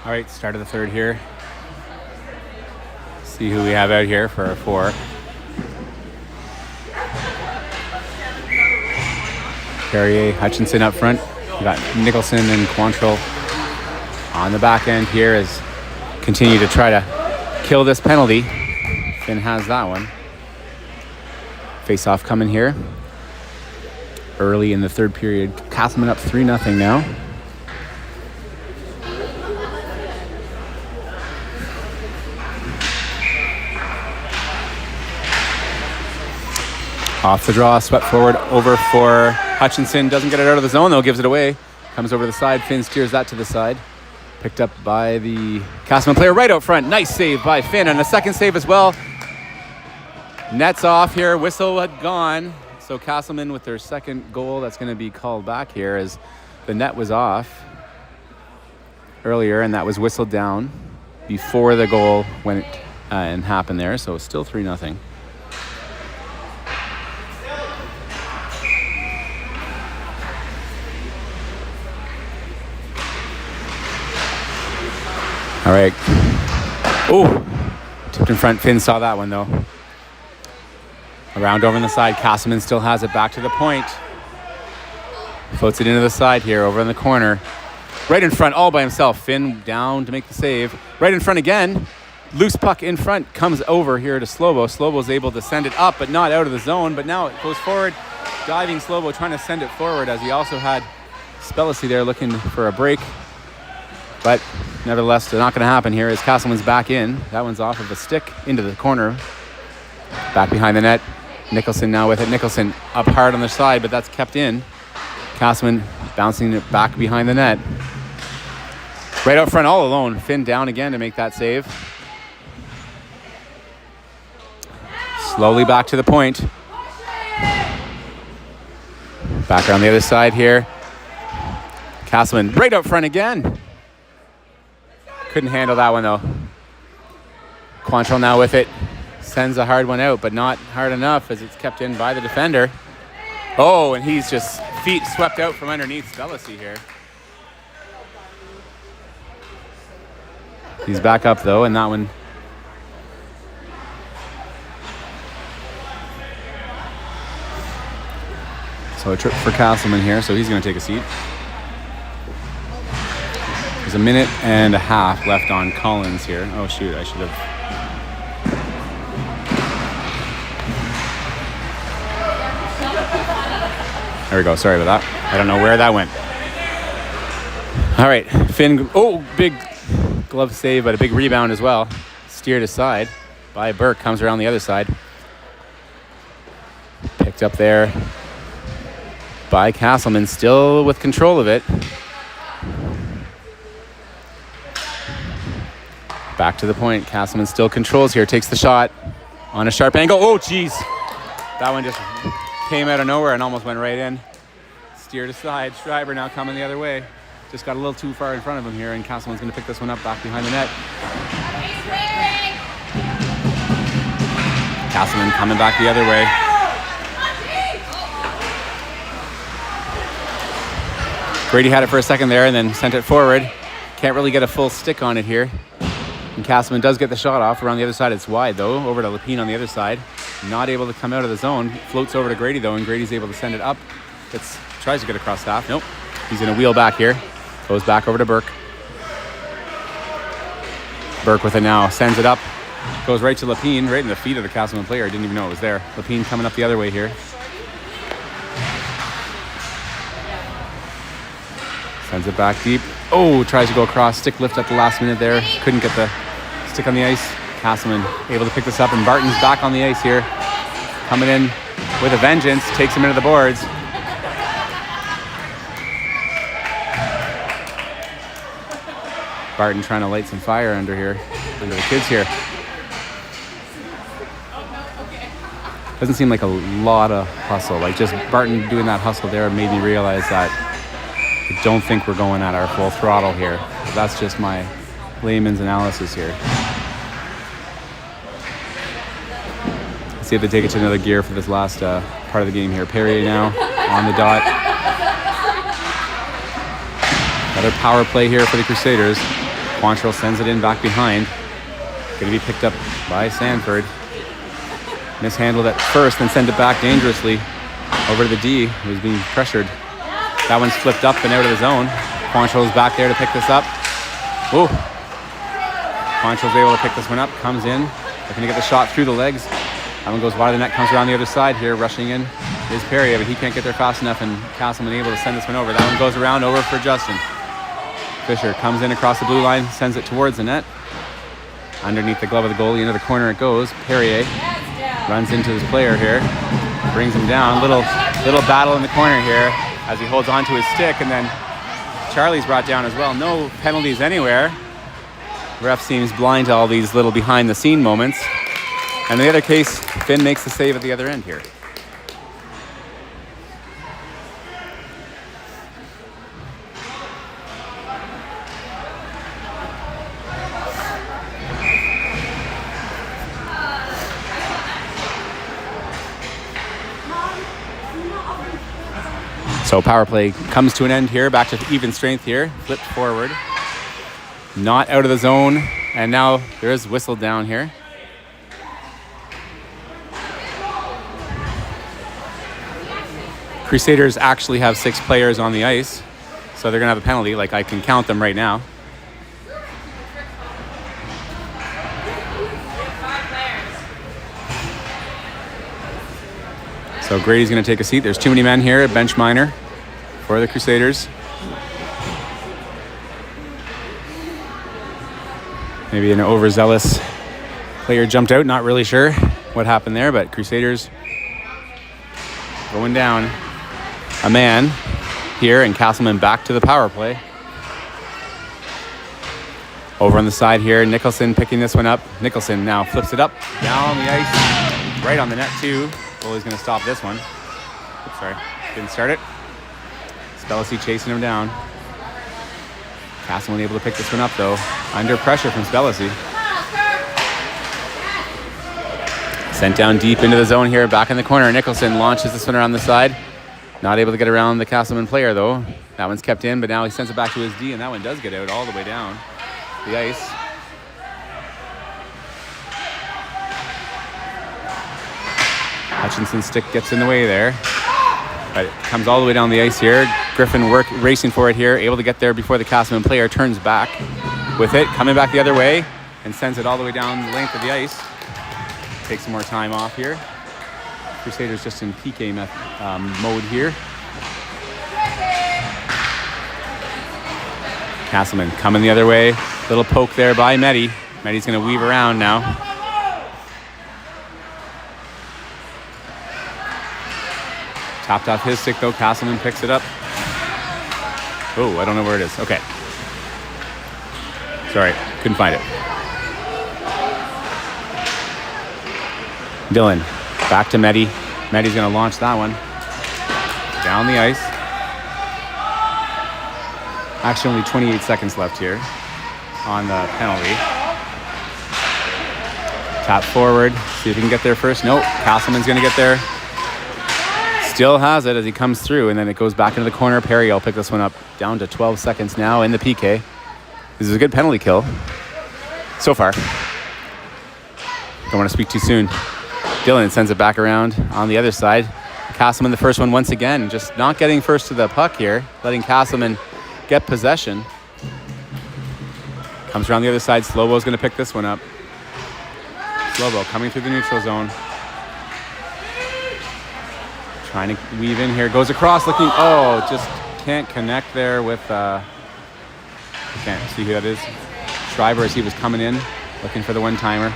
All right, start of the third here. See who we have out here for our 4. Carrier, Hutchinson up front. We got Nicholson and Quantrill on the back end here as continue to try to kill this penalty. Finn has that one. Face-off coming here. Early in the third period. Casselman up 3-0 now. Off the draw, swept forward over for Hutchinson. Doesn't get it out of the zone though, gives it away. Comes over to the side, Finn steers that to the side. Picked up by the Casselman player right out front. Nice save by Finn, and a second save as well. Nets off here, whistle had gone. So Casselman with their second goal, that's going to be called back here as the net was off earlier, and that was whistled down before the goal went and happened there. So it's still 3-0. All right. Oh, tipped in front. Finn saw that one though. Around over on the side. Casselman still has it back to the point. Floats it into the side here over in the corner. Right in front all by himself. Finn down to make the save. Right in front again. Loose puck in front. Comes over here to Slobo. Slobo's able to send it up but not out of the zone. But now it goes forward. Diving Slobo trying to send it forward as he also had Spellacy there looking for a break. But nevertheless, it's not going to happen here as Casselman's back in. That one's off of a stick into the corner. Back behind the net. Nicholson now with it. Nicholson up hard on the side, but that's kept in. Casselman bouncing it back behind the net. Right out front all alone. Finn down again to make that save. Slowly back to the point. Back around the other side here. Casselman right out front again. Couldn't handle that one though. Quantrill now with it. Sends a hard one out, but not hard enough as it's kept in by the defender. Oh, and he's just feet swept out from underneath Spellacy here. He's back up though, and that one. So a trip for Casselman here, so he's going to take a seat. There's a minute and a half left on Collins here. Oh shoot, I should have. There we go, sorry about that. I don't know where that went. All right, Finn, oh, big glove save, but a big rebound as well. Steered aside by Burke, comes around the other side. Picked up there by Casselman, still with control of it. Back to the point. Casselman still controls here. Takes the shot on a sharp angle. Oh, geez. That one just came out of nowhere and almost went right in. Steered aside. Schreiber now coming the other way. Just got a little too far in front of him here, and Casselman's going to pick this one up back behind the net. Casselman coming back the other way. Grady had it for a second there and then sent it forward. Can't really get a full stick on it here. And Casselman does get the shot off. Around the other side, it's wide, though. Over to Lapine on the other side. Not able to come out of the zone. Floats over to Grady, though, and Grady's able to send it up. Tries to get across half. Nope. He's going to wheel back here. Goes back over to Burke. Burke with it now. Sends it up. Goes right to Lapine, right in the feet of the Casselman player. I didn't even know it was there. Lapine coming up the other way here. Sends it back deep. Oh, tries to go across. Stick lift at the last minute there. Couldn't get the stick on the ice. Casselman able to pick this up, and Barton's back on the ice here. Coming in with a vengeance. Takes him into the boards. Barton trying to light some fire under the kids here. Doesn't seem like a lot of hustle. Like just Barton doing that hustle there made me realize that I don't think we're going at our full throttle here. That's just my layman's analysis here. Let's see if they take it to another gear for this last part of the game here. Perrier now on the dot. Another power play here for the Crusaders. Quantrill sends it in back behind. Going to be picked up by Sanford. Mishandled at first, then send it back dangerously over to the D, who's being pressured. That one's flipped up and out of the zone. Quantrill's back there to pick this up. Ooh. Quantrill's able to pick this one up, comes in, looking to get the shot through the legs. That one goes wide of the net, comes around the other side here, rushing in is Perrier, but he can't get there fast enough, and Casselman able to send this one over. That one goes around over for Justin. Fisher comes in across the blue line, sends it towards the net. Underneath the glove of the goalie, into the corner it goes. Perrier runs into his player here, brings him down. Little battle in the corner here as he holds on to his stick, and then Charlie's brought down as well. No penalties anywhere. Ref seems blind to all these little behind-the-scene moments. And in the other case, Finn makes the save at the other end here. So power play comes to an end here, back to even strength here, flipped forward. Not out of the zone, and now there is whistle down here. Crusaders actually have 6 players on the ice, so they're gonna have a penalty, like I can count them right now. So Grady's gonna take a seat. There's too many men here, bench minor for the Crusaders. Maybe an overzealous player jumped out, not really sure what happened there, but Crusaders going down a man here, and Casselman back to the power play. Over on the side here, Nicholson picking this one up. Nicholson now flips it up, down the ice, right on the net too. Goalie's gonna stop this one. Oops, sorry, didn't start it. Spellacy chasing him down. Casselman able to pick this one up though, under pressure from Spellacy. Sent down deep into the zone here, back in the corner. Nicholson launches this one around the side. Not able to get around the Casselman player though. That one's kept in, but now he sends it back to his D, and that one does get out all the way down the ice. Hutchinson's stick gets in the way there. But it comes all the way down the ice here. Griffin racing for it here, able to get there before the Casselman player turns back with it, coming back the other way, and sends it all the way down the length of the ice. Take some more time off here. Crusaders just in PK mode here. Casselman coming the other way. Little poke there by Medi. Medi's going to weave around now. Tapped off his stick though. Casselman picks it up. Oh, I don't know where it is. Okay. Sorry, couldn't find it. Dylan, back to Medi. Medi's gonna launch that one. Down the ice. Actually, only 28 seconds left here on the penalty. Tap forward, see if he can get there first. Nope, Casselman's gonna get there. Still has it as he comes through, and then it goes back into the corner. Perry will pick this one up. Down to 12 seconds now in the PK. This is a good penalty kill so far. Don't want to speak too soon. Dylan sends it back around on the other side. Casselman the first one once again, just not getting first to the puck here, letting Casselman get possession. Comes around the other side. Slobo's going to pick this one up. Slobo coming through the neutral zone. Trying to weave in here, goes across, looking, oh, just can't connect there with, I can't see who that is. Schreiber as he was coming in, looking for the one-timer.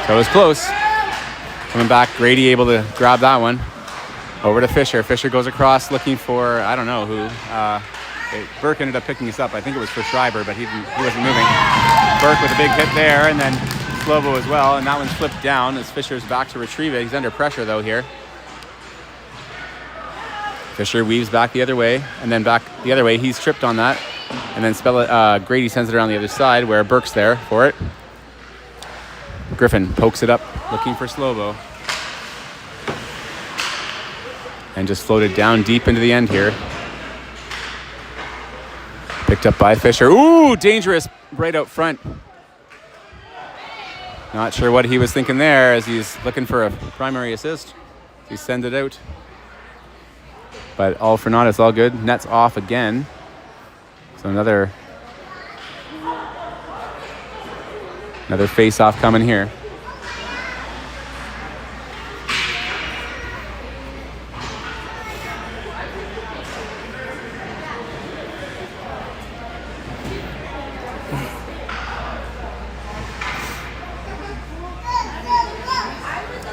So it was close. Coming back, Grady able to grab that one. Over to Fisher. Fisher goes across, looking for, I don't know who. Burke ended up picking this up. I think it was for Schreiber, but he wasn't moving. Burke with a big hit there, and then Slobo as well, and that one's flipped down as Fisher's back to retrieve it. He's under pressure though here. Fisher weaves back the other way, and then back the other way. He's tripped on that, and then Grady sends it around the other side where Burke's there for it. Griffin pokes it up, looking for Slobo, and just floated down deep into the end here. Picked up by Fisher. Ooh, dangerous right out front. Not sure what he was thinking there as he's looking for a primary assist. He sends it out. But all for naught, it's all good. Net's off again. So another face-off coming here.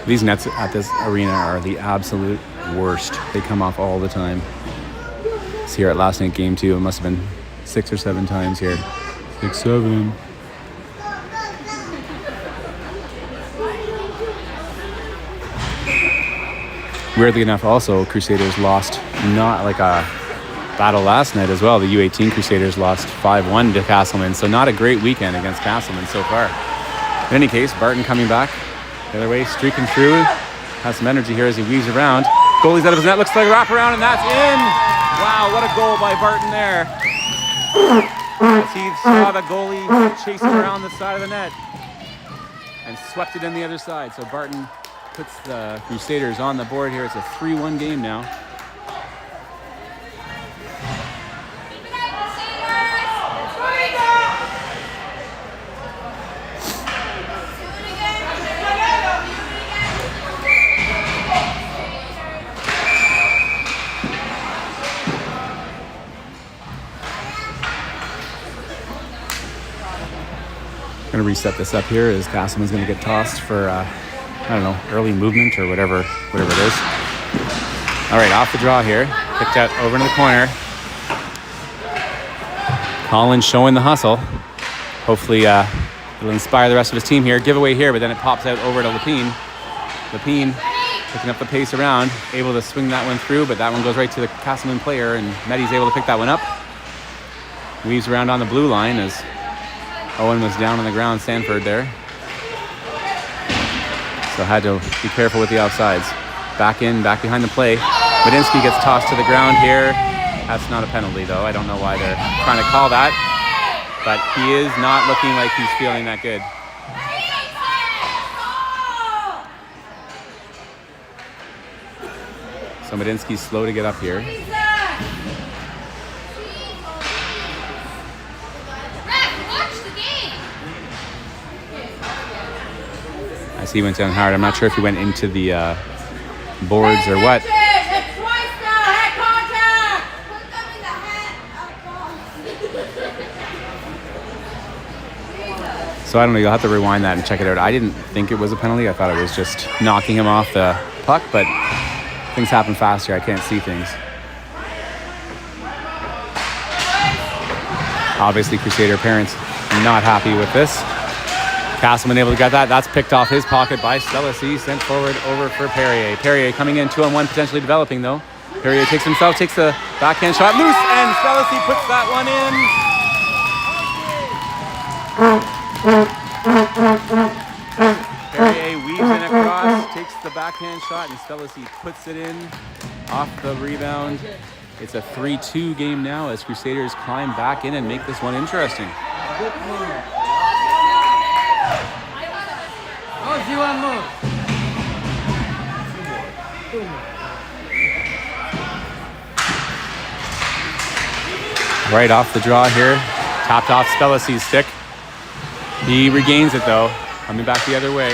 These nets at this arena are the absolute worst. They come off all the time. It's here at last night game too. It must have been 6 or 7 times here. 6, 7. Weirdly enough, also, Crusaders lost not like a battle last night as well. The U18 Crusaders lost 5-1 to Casselman, so not a great weekend against Casselman so far. In any case, Barton coming back the other way, streaking through. Has some energy here as he weaves around. Goalie's out of his net, looks like a wraparound, and that's in! Wow, what a goal by Barton there. As he saw the goalie chasing around the side of the net and swept it in the other side. So Barton puts the Crusaders on the board here. It's a 3-1 game now. Going to reset this up here as Casselman's going to get tossed for, I don't know, early movement or whatever it is. All right, off the draw here. Picked out over into the corner. Collins showing the hustle. Hopefully it'll inspire the rest of his team here. Giveaway here, but then it pops out over to Lapine. Lapine picking up the pace around, able to swing that one through, but that one goes right to the Casselman player, and Medi's able to pick that one up. Weaves around on the blue line as Owen was down on the ground, Sanford there. So had to be careful with the offsides. Back behind the play. Medinsky gets tossed to the ground here. That's not a penalty though. I don't know why they're trying to call that. But he is not looking like he's feeling that good. So Medinsky's slow to get up here. As he went down hard. I'm not sure if he went into the boards or what. So I don't know, you'll have to rewind that and check it out. I didn't think it was a penalty. I thought it was just knocking him off the puck, but things happen fast here. I can't see things. Obviously, Crusader parents not happy with this. Casselman able to get that. That's picked off his pocket by Stellasi. Sent forward over for Perrier. Perrier coming in 2-on-1, potentially developing though. Perrier takes the backhand shot loose, and Stellasi puts that one in. Perrier weaves in across, takes the backhand shot, and Stellasi puts it in off the rebound. It's a 3-2 game now as Crusaders climb back in and make this one interesting. One more. Right off the draw here. Tapped off Stellasi's stick. He regains it though. Coming back the other way.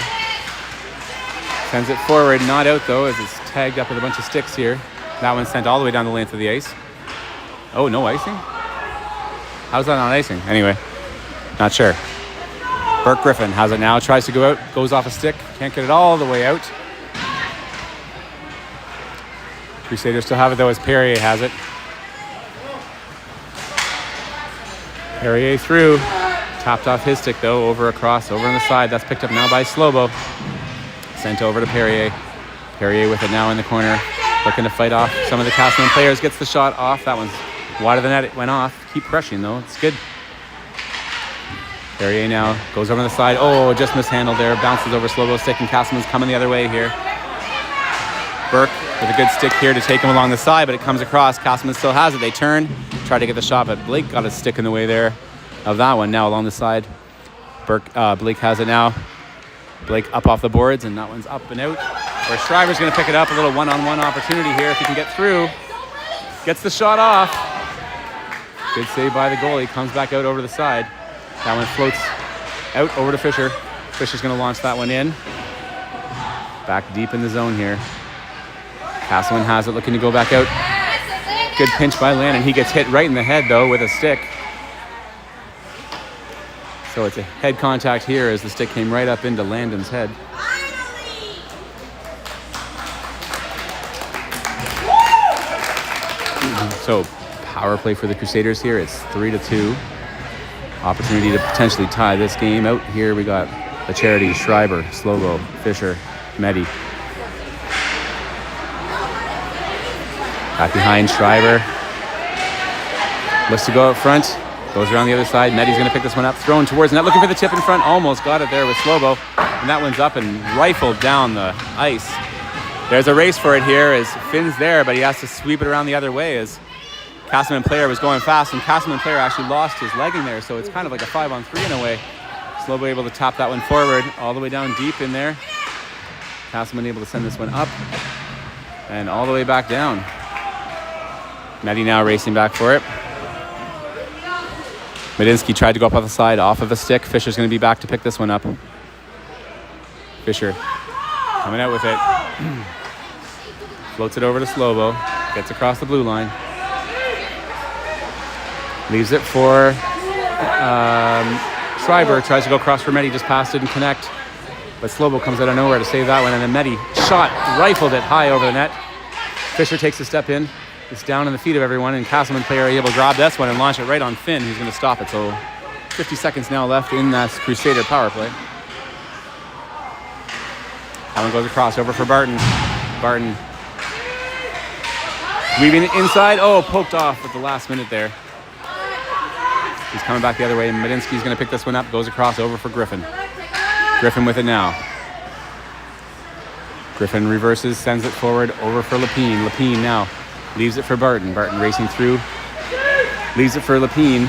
Sends it forward. Not out though as it's tagged up with a bunch of sticks here. That one's sent all the way down the length of the ice. Oh, no icing? How's that not icing? Anyway, not sure. Burke Griffin has it now, tries to go out, goes off a stick, can't get it all the way out. Crusaders still have it though as Perrier has it. Perrier through, tapped off his stick though, over on the side. That's picked up now by Slobo. Sent over to Perrier. Perrier with it now in the corner, looking to fight off some of the Casselman players, gets the shot off. That one's wide of the net, it went off. Keep crushing though, it's good. Perrier now goes over on the side. Oh, just mishandled there. Bounces over Slobo's stick, and Casselman's coming the other way here. Burke with a good stick here to take him along the side, but it comes across. Casselman still has it. They turn, try to get the shot, but Blake got a stick in the way there of that one. Now along the side, Blake has it now. Blake up off the boards, and that one's up and out. Where Shriver's going to pick it up. A little one-on-one opportunity here if he can get through. Gets the shot off. Good save by the goalie. Comes back out over the side. That one floats out over to Fisher. Fisher's going to launch that one in. Back deep in the zone here. Casselman has it, looking to go back out. Good pinch by Landon. He gets hit right in the head, though, with a stick. So it's a head contact here as the stick came right up into Landon's head. So power play for the Crusaders here. It's 3-2. Opportunity to potentially tie this game out. Here we got the Charity, Schreiber, Slovo, Fisher, Medi. Back behind Schreiber. Looks to go out front. Goes around the other side. Medi's going to pick this one up. Thrown towards net. Looking for the tip in front. Almost got it there with Slovo. And that one's up and rifled down the ice. There's a race for it here as Finn's there, but he has to sweep it around the other way as Casselman player was going fast, and Casselman player actually lost his legging there, so it's kind of like a 5-on-3 in a way. Slovo able to tap that one forward all the way down deep in there. Casselman able to send this one up and all the way back down. Medi now racing back for it. Medinsky tried to go up off the side, off of a stick. Fisher's going to be back to pick this one up. Fisher coming out with it. Floats it over to Slovo. Gets across the blue line. Leaves it for Schreiber. Tries to go across for Medi. Just passed, didn't connect. But Slovo comes out of nowhere to save that one. And then Medi shot, rifled it high over the net. Fisher takes a step in. It's down in the feet of everyone. And Casselman player able to grab this one and launch it right on Finn, who's going to stop it. So 50 seconds now left in that Crusader power play. That one goes across over for Barton. Barton weaving it inside. Oh, poked off at the last minute there. He's coming back the other way. Medinsky's going to pick this one up. Goes across over for Griffin. Griffin with it now. Griffin reverses, sends it forward over for Lapine. Lapine now leaves it for Barton. Barton racing through. Leaves it for Lapine.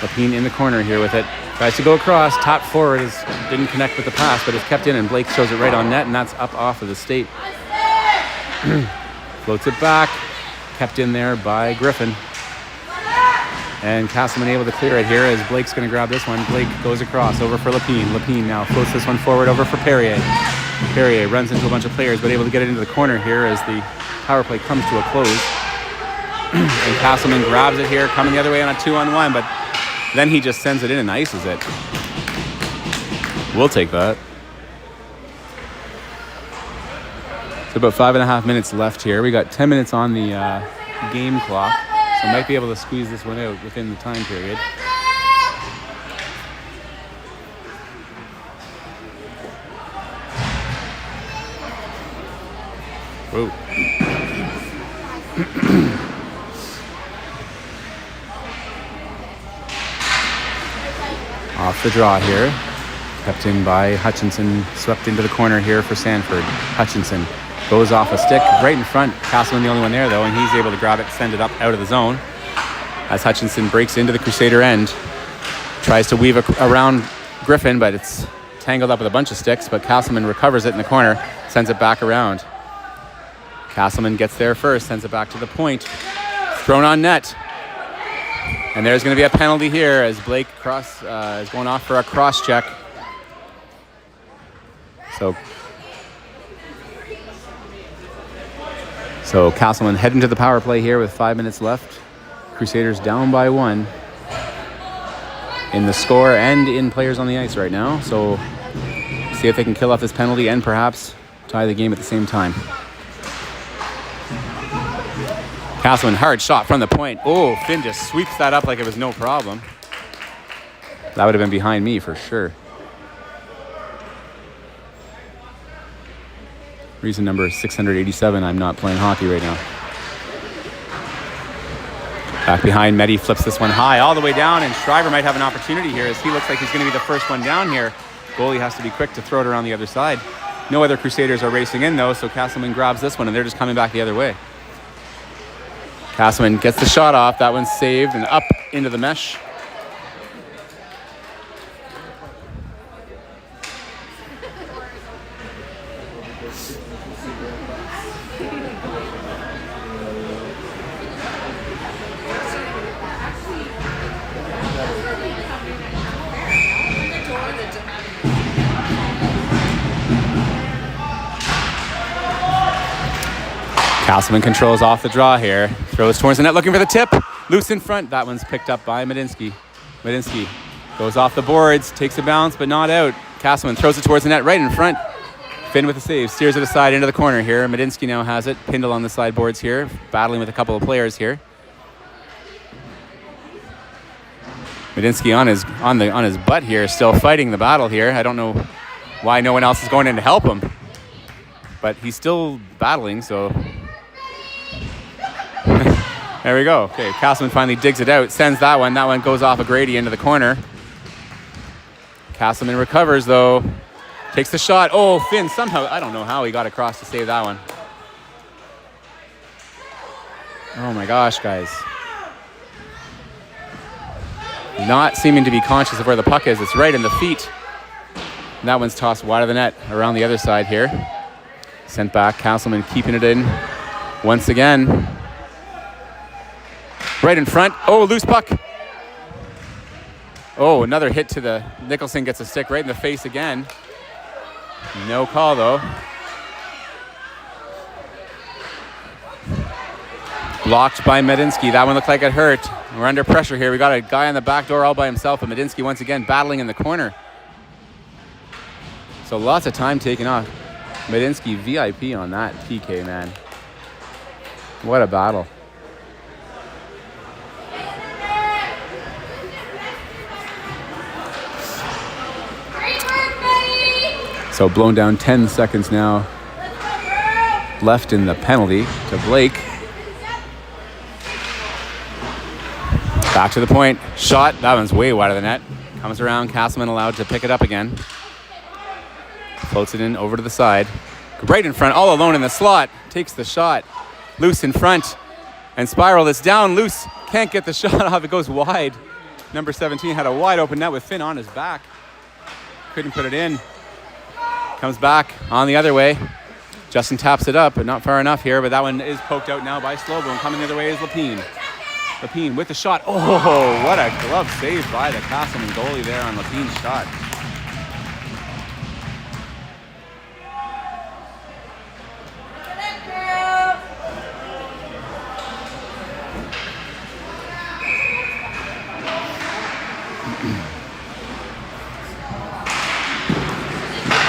Lapine in the corner here with it. Tries to go across. Top forward didn't connect with the pass, but it's kept in, and Blake shows it right on net, and that's up off of the state. Floats it back. Kept in there by Griffin. And Casselman able to clear it here as Blake's going to grab this one. Blake goes across over for Lapine. Lapine now floats this one forward over for Perrier. Perrier runs into a bunch of players, but able to get it into the corner here as the power play comes to a close. And Casselman grabs it here, coming the other way on a 2-on-1, but then he just sends it in and ices it. We'll take that. So about 5.5 minutes left here. We got 10 minutes on the game clock. So might be able to squeeze this one out within the time period. Whoa. Off the draw here. Kept in by Hutchinson. Swept into the corner here for Sanford. Hutchinson goes off a stick right in front. Casselman the only one there, though, and he's able to grab it, send it up out of the zone. As Hutchinson breaks into the Crusader end. Tries to weave around Griffin, but it's tangled up with a bunch of sticks, but Casselman recovers it in the corner, sends it back around. Casselman gets there first, sends it back to the point. Thrown on net. And there's going to be a penalty here as Blake is going off for a cross check. So Casselman heading to the power play here with 5 minutes left. Crusaders down by 1 in the score and in players on the ice right now. So see if they can kill off this penalty and perhaps tie the game at the same time. Casselman, hard shot from the point. Oh, Finn just sweeps that up like it was no problem. That would have been behind me for sure. Reason number 687, I'm not playing hockey right now. Back behind, Medi flips this one high all the way down, and Schreiber might have an opportunity here as he looks like he's going to be the first one down here. Goalie has to be quick to throw it around the other side. No other Crusaders are racing in though, so Casselman grabs this one and they're just coming back the other way. Casselman gets the shot off. That one's saved and up into the mesh. Casselman controls off the draw here. Throws towards the net looking for the tip. Loose in front. That one's picked up by Medinsky. Medinsky goes off the boards, takes a bounce, but not out. Casselman throws it towards the net right in front. Finn with the save. Steers it aside into the corner here. Medinsky now has it. Pinned along the side boards here. Battling with a couple of players here. Medinsky on his butt here, still fighting the battle here. I don't know why no one else is going in to help him. But he's still battling, so... There we go. Okay, Casselman finally digs it out, sends that one. That one goes off a Grady into the corner. Casselman recovers, though. Takes the shot. Oh, Finn somehow, I don't know how he got across to save that one. Oh my gosh, guys. Not seeming to be conscious of where the puck is. It's right in the feet. And that one's tossed wide of the net around the other side here. Sent back. Casselman keeping it in once again. Right in front. Oh, loose puck. Oh, another hit to the... Nicholson gets a stick right in the face again. No call, though. Blocked by Medinsky. That one looked like it hurt. We're under pressure here. We got a guy on the back door all by himself, but Medinsky once again battling in the corner. So lots of time taken off. Medinsky VIP on that PK, man. What a battle. So blown down 10 seconds now left in the penalty to Blake. Back to the point. Shot. That one's way wide of the net. Comes around. Casselman allowed to pick it up again. Floats it in over to the side. Right in front. All alone in the slot. Takes the shot. Loose in front. And Spiral is down. Loose. Can't get the shot off. It goes wide. Number 17 had a wide open net with Finn on his back. Couldn't put it in. Comes back on the other way. Justin taps it up, but not far enough here. But that one is poked out now by Slobo. And coming the other way is Lapine. Lapine with the shot. Oh, what a glove save by the Casselman goalie there on Lapine's shot.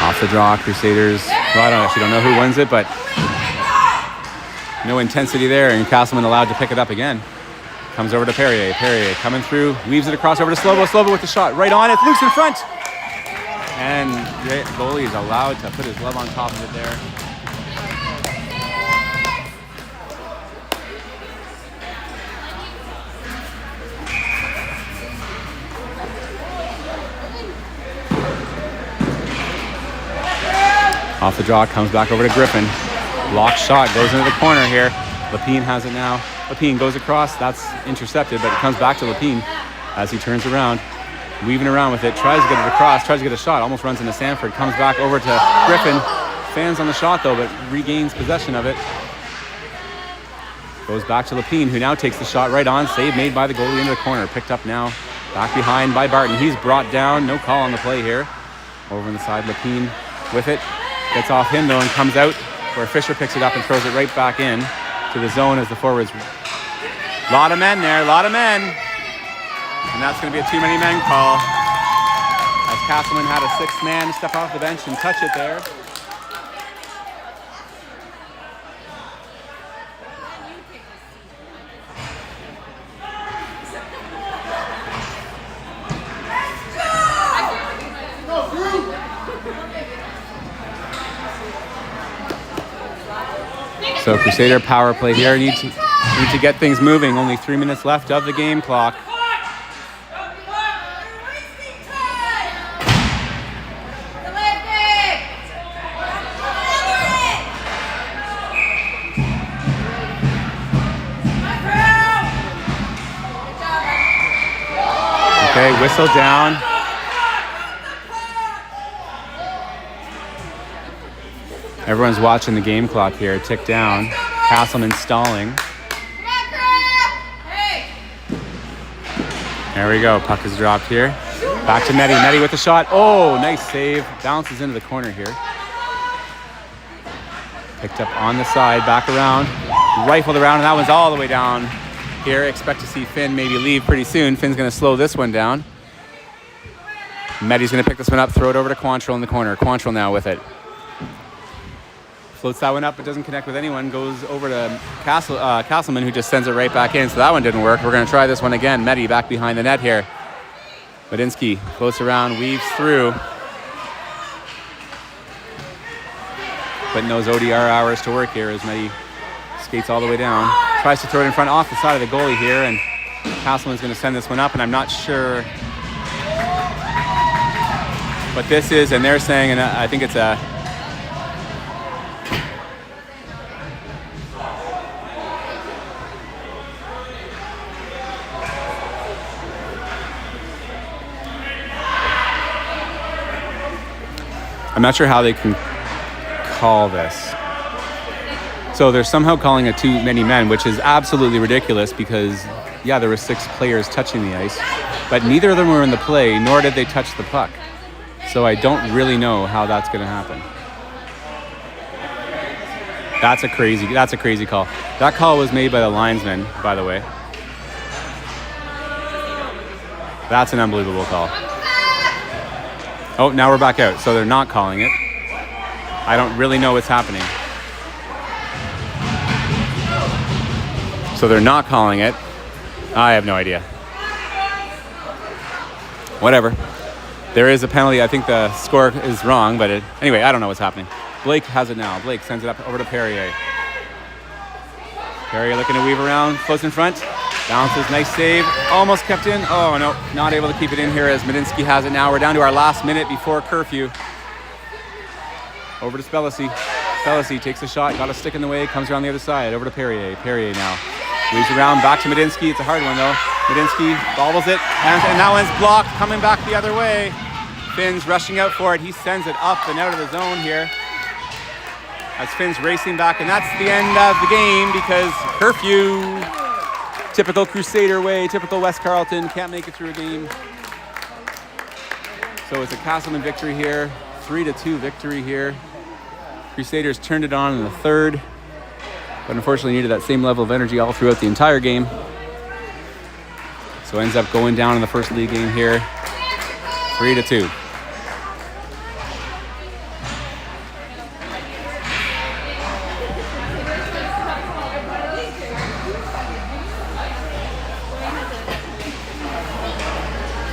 Off the draw, Crusaders. Well, I actually don't know who wins it, but no intensity there, and Casselman allowed to pick it up again. Comes over to Perrier. Perrier coming through, weaves it across over to Slobo. Slobo with the shot right on it. Loose in front. And the goalie is allowed to put his glove on top of it there. Off the draw, comes back over to Griffin. Blocked shot, goes into the corner here. Lapine has it now. Lapine goes across, that's intercepted, but it comes back to Lapine as he turns around. Weaving around with it, tries to get it across, tries to get a shot, almost runs into Sanford. Comes back over to Griffin. Fans on the shot though, but regains possession of it. Goes back to Lapine, who now takes the shot right on. Save made by the goalie into the corner. Picked up now, back behind by Barton. He's brought down, no call on the play here. Over on the side, Lapine with it. Gets off him though and comes out where Fisher picks it up and throws it right back in to the zone as the forwards. Lot of men there, lot of men. And that's going to be a too many men call. As Casselman had a sixth man step off the bench and touch it there. So Crusader power play here. Need to get things moving. Only 3 minutes left of the game clock. Okay, whistle down. Everyone's watching the game clock here tick down. Casselman stalling. There we go. Puck is dropped here. Back to Medi. Medi with the shot. Oh, nice save. Bounces into the corner here. Picked up on the side, back around. Rifled around, and that one's all the way down here. Expect to see Finn maybe leave pretty soon. Finn's going to slow this one down. Medi's going to pick this one up, throw it over to Quantrill in the corner. Quantrill now with it. Floats that one up, but doesn't connect with anyone. Goes over to Casselman, who just sends it right back in. So that one didn't work. We're going to try this one again. Medi back behind the net here. Medinsky floats around, weaves through. Putting those ODR hours to work here as Medi skates all the way down. Tries to throw it in front off the side of the goalie here, and Casselman's going to send this one up, and I'm not sure what this is. And they're saying, and I think it's a... I'm not sure how they can call this. So they're somehow calling it too many men, which is absolutely ridiculous because, yeah, there were 6 players touching the ice, but neither of them were in the play, nor did they touch the puck. So I don't really know how that's going to happen. That's a crazy call. That call was made by the linesman, by the way. That's an unbelievable call. Oh, now we're back out. So they're not calling it. I don't really know what's happening. So they're not calling it. I have no idea. Whatever. There is a penalty. I think the score is wrong, but anyway, I don't know what's happening. Blake has it now. Blake sends it up over to Perrier. Perrier looking to weave around. Close in front. Bounces. Nice save. Almost kept in. Oh, no. Not able to keep it in here as Medinsky has it now. We're down to our last minute before curfew. Over to Spellacy. Spellacy takes a shot. Got a stick in the way. Comes around the other side. Over to Perrier. Perrier now. Weaves around. Back to Medinsky. It's a hard one, though. Medinsky bobbles it. And that one's blocked. Coming back the other way. Finn's rushing out for it. He sends it up and out of the zone here. As Finn's racing back. And that's the end of the game because curfew. Typical Crusader way, typical West Carleton, can't make it through a game. So it's a Casselman victory here, 3-2 victory here. Crusaders turned it on in the third, but unfortunately needed that same level of energy all throughout the entire game. So ends up going down in the first league game here, 3-2.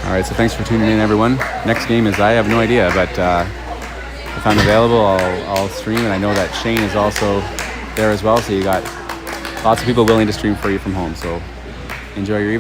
All right, so thanks for tuning in, everyone. Next game is, I have no idea, but if I'm available, I'll stream, and I know that Shane is also there as well, so you got lots of people willing to stream for you from home, so enjoy your evening.